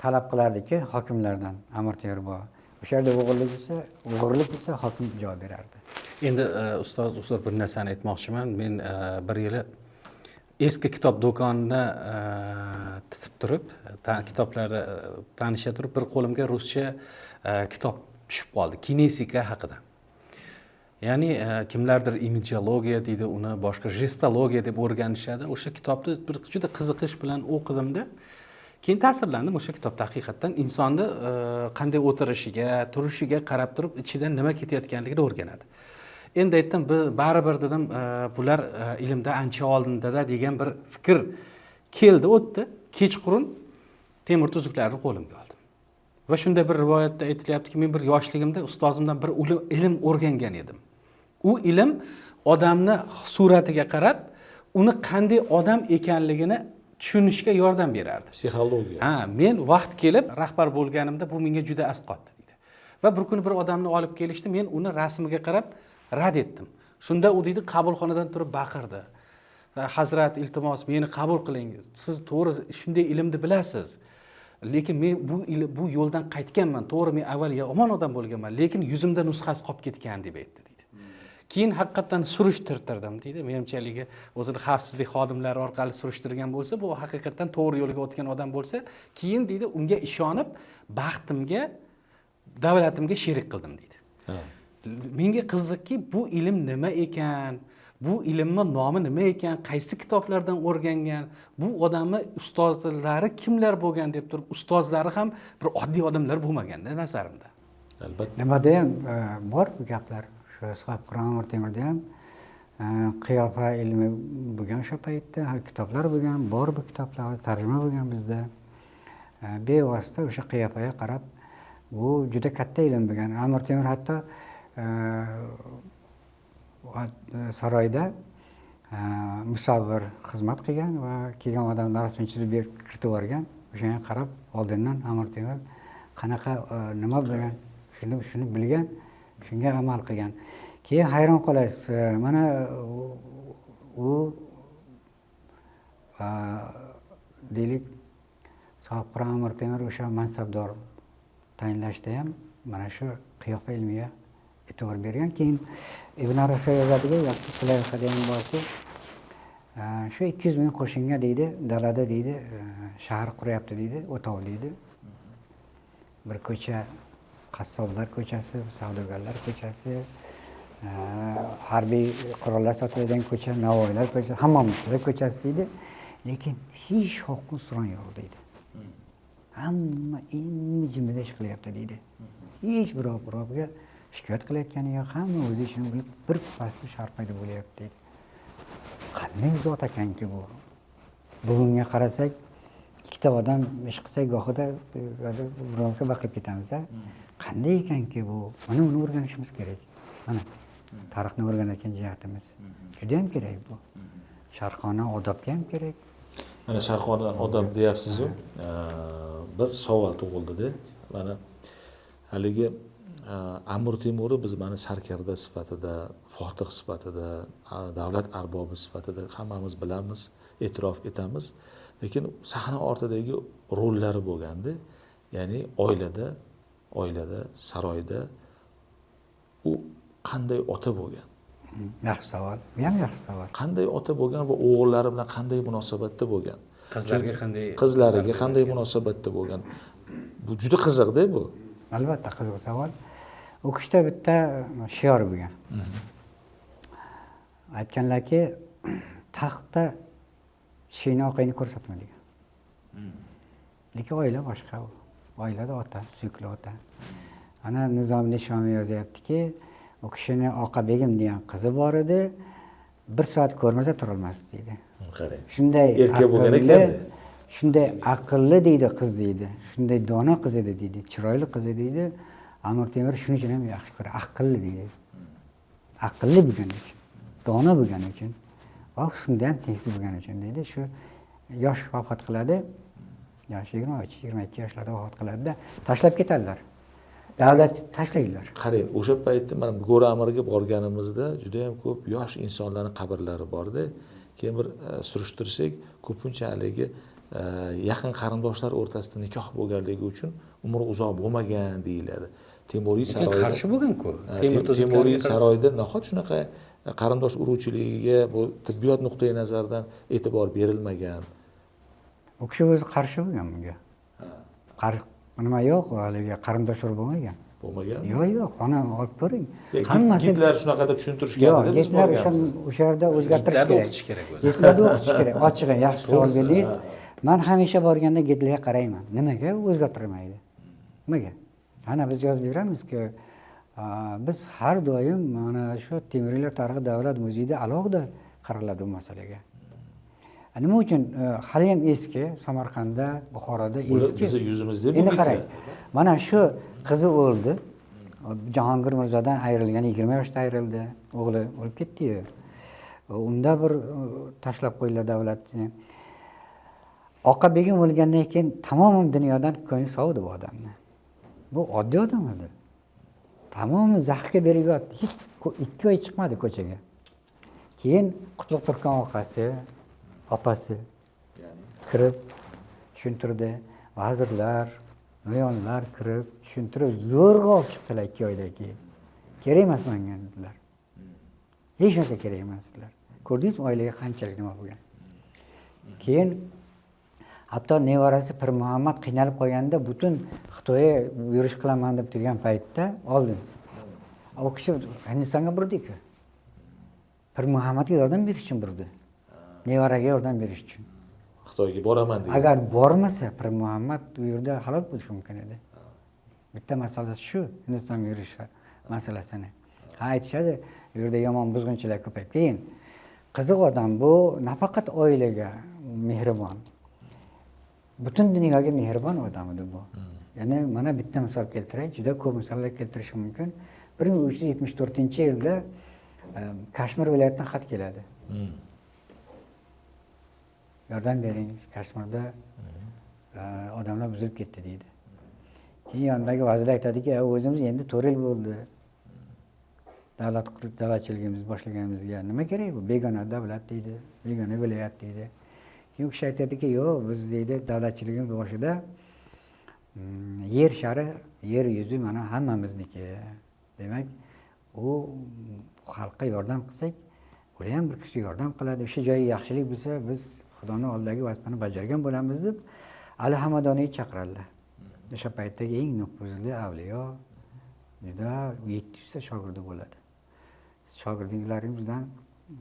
Speaker 2: talab qilardiki hokimlardan, Amir Temur bor. O'sha yerda o'g'irlik bo'lsa, hokim javob berardi.
Speaker 3: Endi ustoz, uzr bir narsani aytmoqchiman. Men bir yili eski kitob do'konini titib turib, kitoblarni tanisha turib, bir qo'limga ruscha kitob tushib qoldi, kinesika haqida. ya'ni kimlardir imidjologiya deydi, uni boshqa gestologiya deb o'rganishadi. O'sha kitobni bir juda qiziqish bilan o'qidimda, keyin ta'sirlandim. O'sha kitobda haqiqatdan insonni qanday o'tirishiga, turishiga qarab turib ichidan nima ketayotganligini o'rganadi. Endi aytdim, baribir dedim, bular ilmda ancha oldinda degan bir fikr keldi, o'tdi. Kechqurun temir tuzuklarni qo'limga oldim. Va shunda bir rivoyatda aytilyaptiki, men bir yoshligimda ustozimdan bir ilm o'rgangan edim. U ilm odamni suratiga qarab, uni qanday odam ekanligini tushunishga yordam berardi.
Speaker 1: Psixologiya.
Speaker 3: Men vaqt kelib rahbar bo'lganimda bu menga juda asqotdi deydi. Va bir kuni bir odamni olib kelishdi, men uni rasmiga qarab rad etdim. Shunda u deydi, qabulxonadan turib baqirdi. Hazrat, iltimos, meni qabul qiling. Siz to'g'ri shunday ilmni bilasiz. Lekin men bu yo'ldan qaytganman. To'g'ri, men avval yomon odam bo'lganman, lekin yuzimda nusxasi qolib ketgan deb aytdi deydi. Keyin haqiqatan surishtirdim deydi. Menimchaligi o'zini xavfsizlik xodimlari orqali surishtirgan bo'lsa, bu haqiqatan to'g'ri yo'lga o'tgan odam bo'lsa, keyin deydi, unga ishonib, baxtimga, davlatimga sherik qildim deydi. Menga qiziqki, bu ilm nima ekan? Bu ilmning nomi nima ekan? Qaysi kitoblardan o'rgangan? Bu odamni ustozlari kimlar bo'lgan deb turib, ustozlari ham bir oddiy odamlar bo'lmaganda nazarimda.
Speaker 1: Albatta.
Speaker 2: Nimada ham bor bu gaplar. Shu Sohib Qur'on Amir Temurda ham qiyofa ilmi bo'lgan o'sha paytda, kitoblar bo'lgan, bor bu kitoblar tarjima bo'lgan bizda. Bevosita o'sha qiyofaga qarab, bu juda katta ilm bo'lgan. Amir Temur hatto saroyda musavvir xizmat qilgan va kelgan odamlar rasmini chizib kiritib yuborgan. O'shanga qarab oldindan Amir Temur qanaqa nima bilgan, shuni bilgan, shunga amal qilgan. Keyin hayron qolasiz. Mana u deylik Sohib Qur'on Amir Temur o'sha mansabdor tayinlashda ham mana shu qiyofa ilmiga e'tibor bergan. Keyin Ibn Arafa yozadigan yoki qilayotgan ham borki, shu 200 ming qo'shinga deydi, dalada deydi, shahar quryapti deydi, O'tov deydi. Bir ko'cha, qassoblar ko'chasi, savdogarlar ko'chasi, harbiy qurollar sotiladigan ko'cha, navoiylar ko'chasi, hammomchilar ko'chasi deydi. Lekin hech xalqning suron yo'q deydi. Hamma endi jimida ish qilyapti deydi. Hech birovga shikoyat qilayotgani yo'q, hamma o'zi ishini bilib bir pasda sharpayda bo'lyapti deydi. Qanday zot ekanki bu? Bugunga qarasak, ikkita odam ish qilsa gohida birovga baqirib ketamiz. Qanday ekanki bu? Mana uni o'rganishimiz kerak. Mana tarixni o'rganayotgan jihatimiz juda ham kerak bu. Sharqona odobga ham kerak.
Speaker 1: Mana sharqona odob deyapsiz-ku, bir savol tug'ildi-da. Mana haligi Amir Temurni biz mana sarkarda sifatida, fotih sifatida, davlat arbobi sifatida hammamiz bilamiz, e'tirof etamiz. Lekin sahna ortidagi rollari bo'lganda, ya'ni oilada, saroyda u qanday ota bo'lgan?
Speaker 2: Yaxshi savol. Bu ham yaxshi savol.
Speaker 1: Qanday ota bo'lgan va o'g'illari bilan qanday munosabatda bo'lgan?
Speaker 3: Qizlariga
Speaker 1: qanday munosabatda bo'lgan? Bu juda qiziq-da bu.
Speaker 2: Albatta qiziq savol. U kishida bitta shior bo'lgan. Aytganlarki, taxtda Shinoqayni ko'rsatma degan. Lekin oila boshqa u. Oilada ota, suyukli ota. Ana Nizom Nishomiy yozyaptiki, u kishini Oqa begim degan qizi bor edi, 1 soat ko'rmasa turolmasdi deydi.
Speaker 1: Qarang.
Speaker 2: Shunday
Speaker 1: erkak bo'lgan ekan.
Speaker 2: Shunday aqlli deydi qiz deydi. Shunday dono qiz edi deydi. Chiroyli qiz edi deydi. Amir Temur shuning uchun ham yaxshi ko'radi. Aqlli deydi. Aqlli bo'lgani uchun, dono bo'lgani uchun va shunda ham tengsiz bo'lgani uchun deydi. Shu yosh vafot qiladi. Yosh 23-22 yoshlarda vafot qiladi-da, tashlab ketadilar. Davlat tashlaydilar.
Speaker 1: Qarang, o'sha paytda mana Go'ra Amirga borganimizda juda ham ko'p yosh insonlarning qabrlari bor-da. Keyin bir surishtirsak, ko'pincha haligi yaqin qarindoshlar o'rtasida nikoh bo'lganligi uchun umri uzoq bo'lmagan deyiladi. Temuriy saroyda
Speaker 3: qarshi bo'lgan-ku.
Speaker 1: Temuriy saroyda nahot shunaqa qarindosh uruvchiligiga bu tibbiyot nuqtai nazaridan e'tibor berilmagan.
Speaker 2: U kishi o'zi qarshi bo'lgan bunga. Nima yo'q, haligi qarindosh urug' bo'lmagan.
Speaker 1: Bo'lmagan.
Speaker 2: Yo'q, xona olib ko'ring.
Speaker 1: Gidlar shunaqa deb tushuntirishgan
Speaker 2: yo'q,
Speaker 1: edi, biz
Speaker 2: gidlar
Speaker 1: borganmiz.
Speaker 2: o'sha yerda o'zgartirish
Speaker 3: Gidlarni
Speaker 2: kerak.
Speaker 3: o'qitish kerak o'zi.
Speaker 2: Gidlarni o'qitish kerak. Ochig'i yaxshi savol berdingiz. Men hamisha borganda gidlarga qarayman. Nimaga o'zgartirmaydi? Nimaga? Ana biz yozib beramizki, biz har doim mana shu Temuriylar tarixi davlat muzeyida alohida qaraladi bu masalaga. Nima uchun hali ham eski Samarqandda, Buxoroda eski.
Speaker 1: Bizni yuzimizda bu.
Speaker 2: Endi qarang. Mana shu qizi o'ldi. Jahongir Mirzodan ayrilgan, 20 yoshda ayrildi. O'g'li o'lib ketdi-yu. Unda bir tashlab qo'yildi davlatni. Oqa begim o'lgandan keyin tamoman dunyodan ko'ngli sovdi bu odamni. Bu oddiy odam edi. Tamoman zaxga berib yotdi. Hech 2 oy chiqmadi ko'chaga. Keyin Qutlug' Turkon opasi kirib tushuntirdi. Vazirlar, no'yonlar kirib tushuntirib zo'rg'a olib chiqdilar 2 oydan keyin. Kerak emas menga dedilar. Hech narsa kerak emas dedilar. Ko'rdingizmi oilaga qanchalik nima bo'lgan. Keyin hatto nevarasi Pir Muhammad qiynalib qolganda butun Xitoyga yurish qilaman deb turgan paytda oldin. U kishi Hindistonga burdi-ku. Pir Muhammadga yordam berish uchun burdi. Nevaraga yordam berish uchun.
Speaker 1: Xitoyga boraman dedi.
Speaker 2: Agar bormasa Pir Muhammad u yerda halok bo'lishi mumkin edi. Bitta masalasi shu, Hindistonga yurish masalasini. Aytishadi, u yerda yomon buzg'unchilar ko'payib. Keyin qiziq odam bu, nafaqat oilaga mehribon. Butun dunyoga mehribon odam edi bu. Ya'ni mana bitta misol keltiray, juda ko'p misollar keltirishim mumkin. 1374-yilda Kashmir viloyatidan xat keladi. Yordam bering, Kashmirda odamlar buzilib ketdi deydi. Keyin yondagi vazir aytadiki, o'zimiz endi 4 yil bo'ldi. Davlatchiligimiz boshlaganimizga nima kerak bu? Begona davlat deydi, begona viloyat deydi. Keyin u kishi aytadiki, yo'q, biz deydi davlatchiligimiz boshida yer shari, yer yuzi mana hammamizniki. Demak, u xalqqa yordam qilsak, ular ham bir kishi yordam qiladi. O'sha joyi yaxshilik bo'lsa, biz Xudoning oldidagi vazifani bajargan bo'lamiz deb Ali Hamadoniyni chaqiradilar. O'sha paytdagi eng nufuzli avliyo, juda 700 ta shogirdi bo'ladi. Shogirdinglaringizdan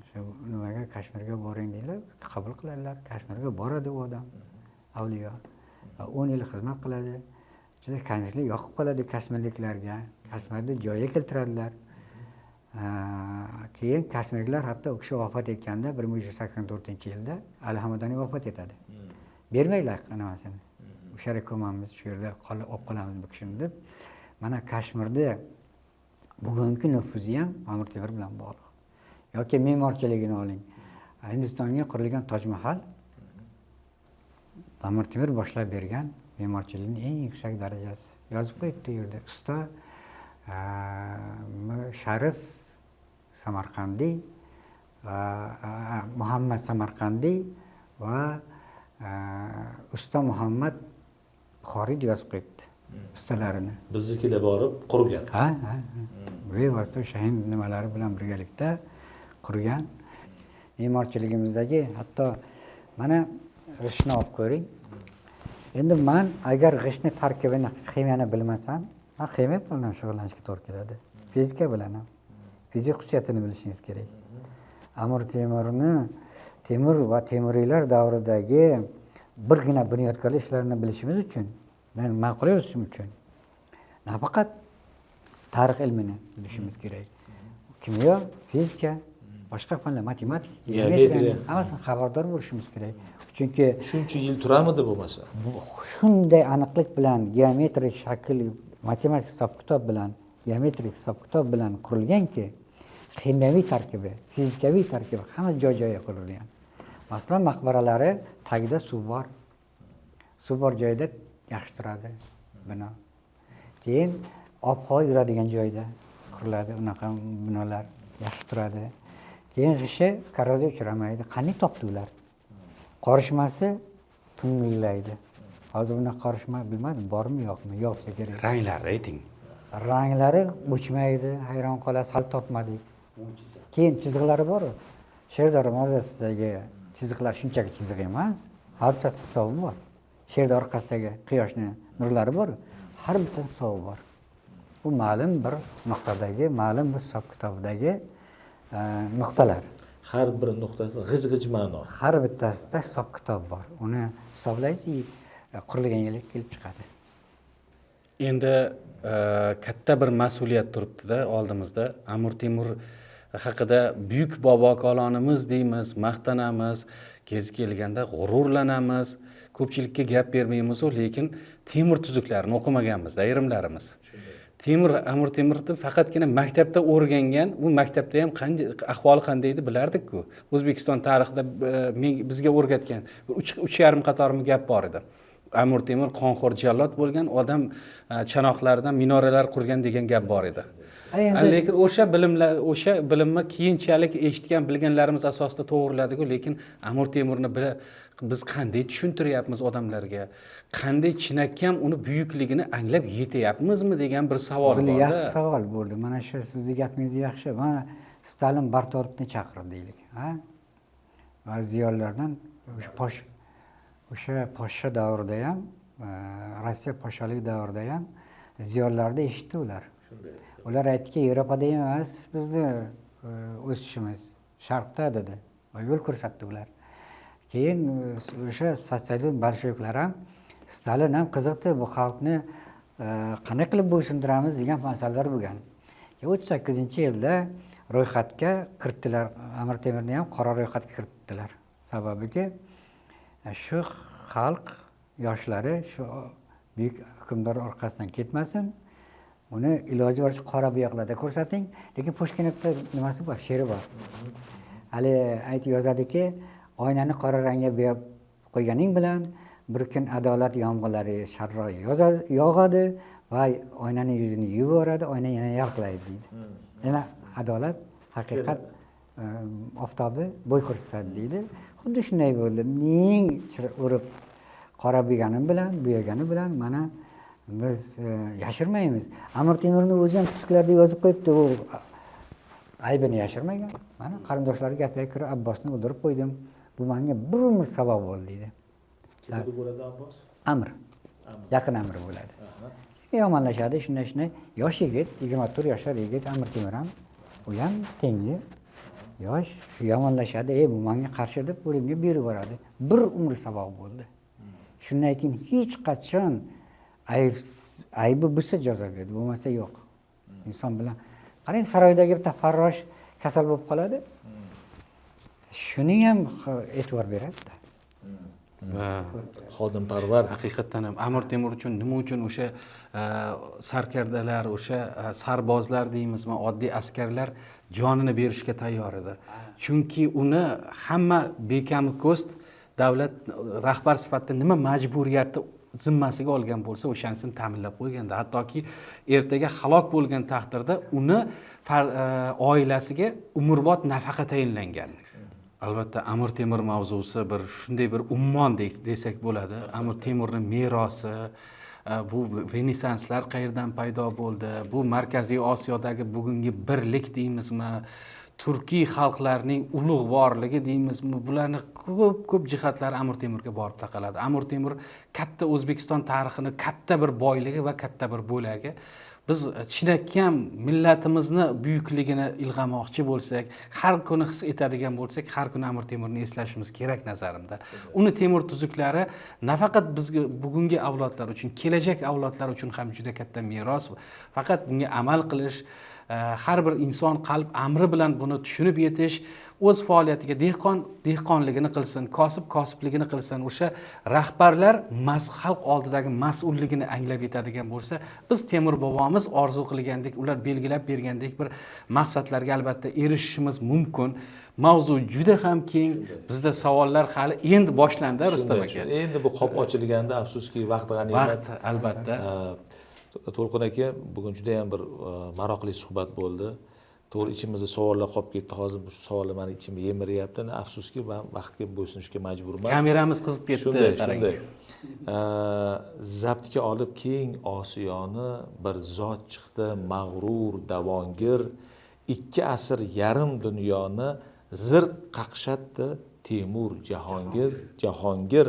Speaker 2: shu nimaga Kashmirga boring deylar, qabul qiladilar. Kashmirga boradi u odam, avliyo. 10 yil xizmat qiladi. Juda Kashmirlik yoqib qoladi kashmirliklarga. Kashmirda joyiga keltiradilar. Keyin Kashmirliklar hatto u kishi vafot etganda 1384-yilda Ali Hamadoniy vafot etadi. Bermaylar nimasini. O'sha yerga ko'mamiz, shu yerda qolib qolamiz bu kishini deb. Mana Kashmirda bugungi nufuzi ham Amir Temur bilan bog'liq. Yoki me'morchiligini oling. Hindistonga qurilgan Toj Mahal Amir Temur boshlab bergan me'morchilikning eng yuksak darajasi. Yozib qo'yibdi u yerda. Usta Sharif Samarqandiy va Muhammad Samarqandiy va usta Muhammad Buxoriy yozib qo'yibdi ustalarini.
Speaker 1: Biznikilar borib qurgan.
Speaker 2: Ha. Bevosita o'sha hind nimalari bilan birgalikda qurgan. Me'morchiligimizdagi hatto mana g'ishtni olib ko'ring. Endi men agar g'ishtni tarkibini, ximiyani bilmasam, men ximiya bilan shug'ullanishga to'g'ri keladi. Fizika bilan ham. Fizik xususiyatini bilishingiz kerak. Amir Temur va Temuriylar davridagi birgina bunyodkorlik ishlarini bilishimiz uchun, men ma'qul o'tishim uchun nafaqat tarix ilmini bilishimiz kerak. Kimyo, fizika, boshqa fanlar, matematika, geometriya, hammasini xabardor bo'lishimiz kerak. Chunki
Speaker 1: shuncha yil turamidi bo'lmasa?
Speaker 2: Shunday aniqlik bilan geometrik shakl, matematik hisob-kitob bilan, geometrik hisob-kitob bilan qurilganki, kimyoviy tarkibi, fizikaviy tarkibi hamma joy-joyiga qurilgan. Masalan, maqbaralari tagida suv bor. Suv bor joyda yaxshi turadi bino. Keyin ob-havo yuradigan joyda quriladi unaqa binolar, yaxshi turadi. Keyin g'ishi korroziya uchramaydi. Qanday topdi ular? Qorishmasi tingillaydi. Hozir buni qorishma bilmadim, bormi yo'qmi? Yo'qsa kerak.
Speaker 3: Ranglarni ayting.
Speaker 2: Ranglari o'chmaydi, hayron qolasiz, hal topmadik. Keyin chizig'lari bor. Sherdor mozasidagi chiziqlar shunchaki chiziq emas, har bittasi hisobi bor. Sherdor orqasidagi quyoshning nurlari bor, har bittasi hisobi bor. bu ma'lum bir nuqtadagi, ma'lum bir hisob kitobdagi nuqtalar.
Speaker 1: har bir nuqtasi g'ij g'ij ma'no.
Speaker 2: Har bittasida hisob kitob bor. Uni hisoblaysiz, qurilgan yillik kelib chiqadi.
Speaker 3: Endi katta bir mas'uliyat turibdi-da oldimizda. Amir Temur haqida buyuk bobo kalonimiz deymiz, maqtanamiz, kezi kelganda g'ururlanamiz, ko'pchilikka gap bermaymiz, lekin Temur tuzuklarini o'qimaganmiz, ayrimlarimiz. Amir Temurni faqatgina maktabda o'rgangan, u maktabda ham qanday ahvoli qanday edi bilardik-ku. O'zbekiston tarixida bizga o'rgatgan 3,5 qatormi gap bor edi. Amir Temur qonxo'r jallod bo'lgan, odam chanoqlardan minoralar qurgan degan gap bor edi. Lekin o'sha bilimni keyinchalik eshitgan, bilganlarimiz asosida to'g'riladiku, lekin Amir Temurni biz qanday tushuntiryapmiz odamlarga? Qanday chinakam uni buyukligini anglab yetyapmizmi degan bir savol bor.
Speaker 2: Yaxshi savol bo'ldi. Mana shu sizning gapingiz yaxshi. Mana Stalin Bartorovni chaqirdi deylik, ha? Va ziyolilardan o'sha poshsha davrida ham, Rossiya poshshalik davrida ham ziyolilarda eshitdi ular. Ular aytdiki, Yevropada emas, bizni o'sishimiz sharqda dedi. Va yo'l ko'rsatdi ular. Keyin o'sha sotsialist bolsheviklar ham Stalin ham qiziqdi, bu xalqni qanday qilib bo'ysundiramiz degan masalalar bo'lgan. 38-yilda ro'yxatga kiritdilar. Amir Temurni ham qora ro'yxatga kiritdilar. Sababiga shu xalq yoshlari shu buyuk hukmdor orqasidan ketmasin. Uni iloji boricha qora buyoqlarda ko'rsating. Lekin Pushkinovda nimasi bor, she'ri bor. Hali aytib yozadiki, oynani qora rangga bo'yab qo'yganing bilan bir kun adolat yomg'irlari sharro yog'adi va oynaning yuzini yuvib yuboradi, oyna yana yarqlaydi deydi. Yana adolat, haqiqat oftobi bo'y ko'rsatadi deydi. Xuddi shunday bo'ldi. Ming urib qora bo'yagani bilan mana biz yashirmaymiz. Amir Temurning o'zi ham tuzuklarda yozib qo'yibdi, u aybini yashirmagan. Mana qarindoshlari gapiga ko'ra Abbosni o'ldirib qo'ydim. Bu menga bir umr sabab bo'ldi deydi.
Speaker 1: Kimda bo'ladi Abbos?
Speaker 2: Amir. Yaqin amir bo'ladi. Yomonlashadi, shunday yosh yigit, 24 yoshlar yigit Amir Temur ham, u ham tengli yosh, yomonlashadi, bu menga qarshi deb o'limga berib yuboradi. Bir umr sabab bo'ldi. Shundan keyin hech qachon aybi bo'lsa jazo berdi, bo'lmasa yo'q. Inson bilan qarang, saroydagi bitta farrosh kasal bo'lib qoladi. Shuni ham e'tibor beradi.
Speaker 1: Xodimparvar.
Speaker 3: Haqiqatan ham Amir Temur uchun nima uchun o'sha sarkardalar, o'sha sarbozlar deymizmi, oddiy askarlar jonini berishga tayyor edi. Chunki uni hamma bekami ko'st davlat rahbar sifatida nima majburiyatni zimmasiga olgan bo'lsa, o'shanisini ta'minlab qo'yganda, hattoki ertaga halok bo'lgan taqdirda uni oilasiga umrbod nafaqa tayinlangan. Albatta Amir Temur mavzusi bir shunday bir ummon desak bo'ladi. Amir Temurning merosi, bu renesanslar qayerdan paydo bo'ldi? Bu Markaziy Osiyodagi bugungi birlik deymizmi? Turkiy xalqlarning ulug'vorligi deymizmi? Bularni ko'p jihatlari Amir Temurga borib taqaladi. Amir Temur katta O'zbekiston tarixini katta bir boyligi va katta bir bo'lagi. Biz chinakam millatimizni buyukligini ilg'amoqchi bo'lsak, har kuni his etadigan bo'lsak, har kuni Amir Temurni eslashimiz kerak nazarimda. Uni Temur tuzuklari nafaqat bizga bugungi avlodlar uchun, kelajak avlodlar uchun ham juda katta meros. Faqat bunga amal qilish, har bir inson qalb amri bilan buni tushunib yetish, o'z faoliyatiga dehqonligini qilsin, kosibligini qilsin, o'sha rahbarlar xalq oldidagi mas'ulligini anglab yetadigan bo'lsa, biz Temur bobomiz orzu qilgandek, ular belgilab bergandek bir maqsadlarga albatta erishishimiz mumkin. Mavzu juda ham keng. Bizda savollar hali endi boshlandi, Rustam aka.
Speaker 1: Endi bu qop ochilganda afsuski vaqt g'animat.
Speaker 3: Vaqt albatta.
Speaker 1: To'lqin aka, bugun juda ham bir maroqli suhbat bo'ldi. To'g'ri, ichimizda savollar qolib ketdi. Hozir bu savollar meni ichimni yemiryapti. Afsuski, men vaqtga bo'ysunishga majburman.
Speaker 3: Kameramiz qizib ketdi.
Speaker 1: Shunday. Zabtga olib keng Osiyoni bir zot chiqdi, mag'rur, davongir, 2 asr yarim dunyoni zir qaqshatdi Temur Jahongir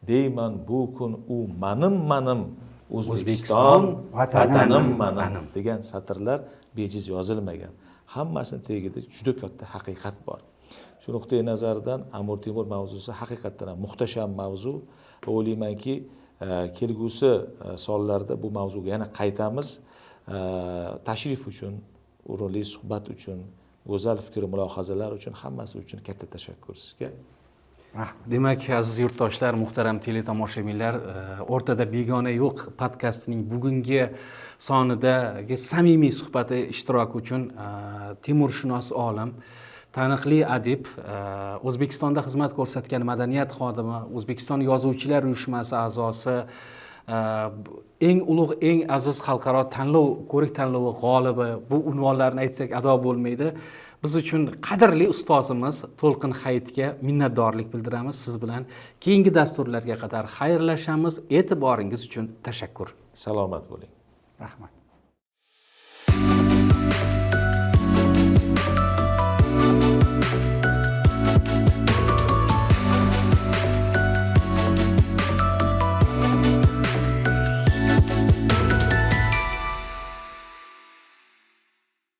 Speaker 1: deyman bu kun u manim O'zbekiston
Speaker 2: vatanim
Speaker 1: mening degan satrlar bejiz yozilmagan. Hammasini tagida juda katta haqiqat bor. Shu nuqtai nazardan Amir Temur mavzusi haqiqatdan ham muhtasham mavzu va o'ylaymanki, kelgusi sonlarda bu mavzuga yana qaytamiz. Tashrif uchun, o'rinli suhbat uchun, go'zal fikr mulohazalar uchun, hammasi uchun katta tashakkur sizga.
Speaker 3: Demak, aziz yurtdoshlar, muhtaram teletomoshabinlar, o'rtada begona yo'q podkastining bugungi sonidagi samimiy suhbati ishtiroki uchun Temurshunos olim, taniqli adib, O'zbekistonda xizmat ko'rsatgan madaniyat xodimi, O'zbekiston Yozuvchilar uyushmasi a'zosi, eng ulug', eng aziz xalqaro tanlov, ko'rik tanlovi g'olibi, bu unvonlarni aytsak ado bo'lmaydi. Biz uchun qadrli ustozimiz To'lqin Hayitga minnatdorlik bildiramiz. Siz bilan keyingi dasturlarga qadar xayrlashamiz. E'tiboringiz uchun tashakkur.
Speaker 1: Salomat bo'ling.
Speaker 2: Rahmat.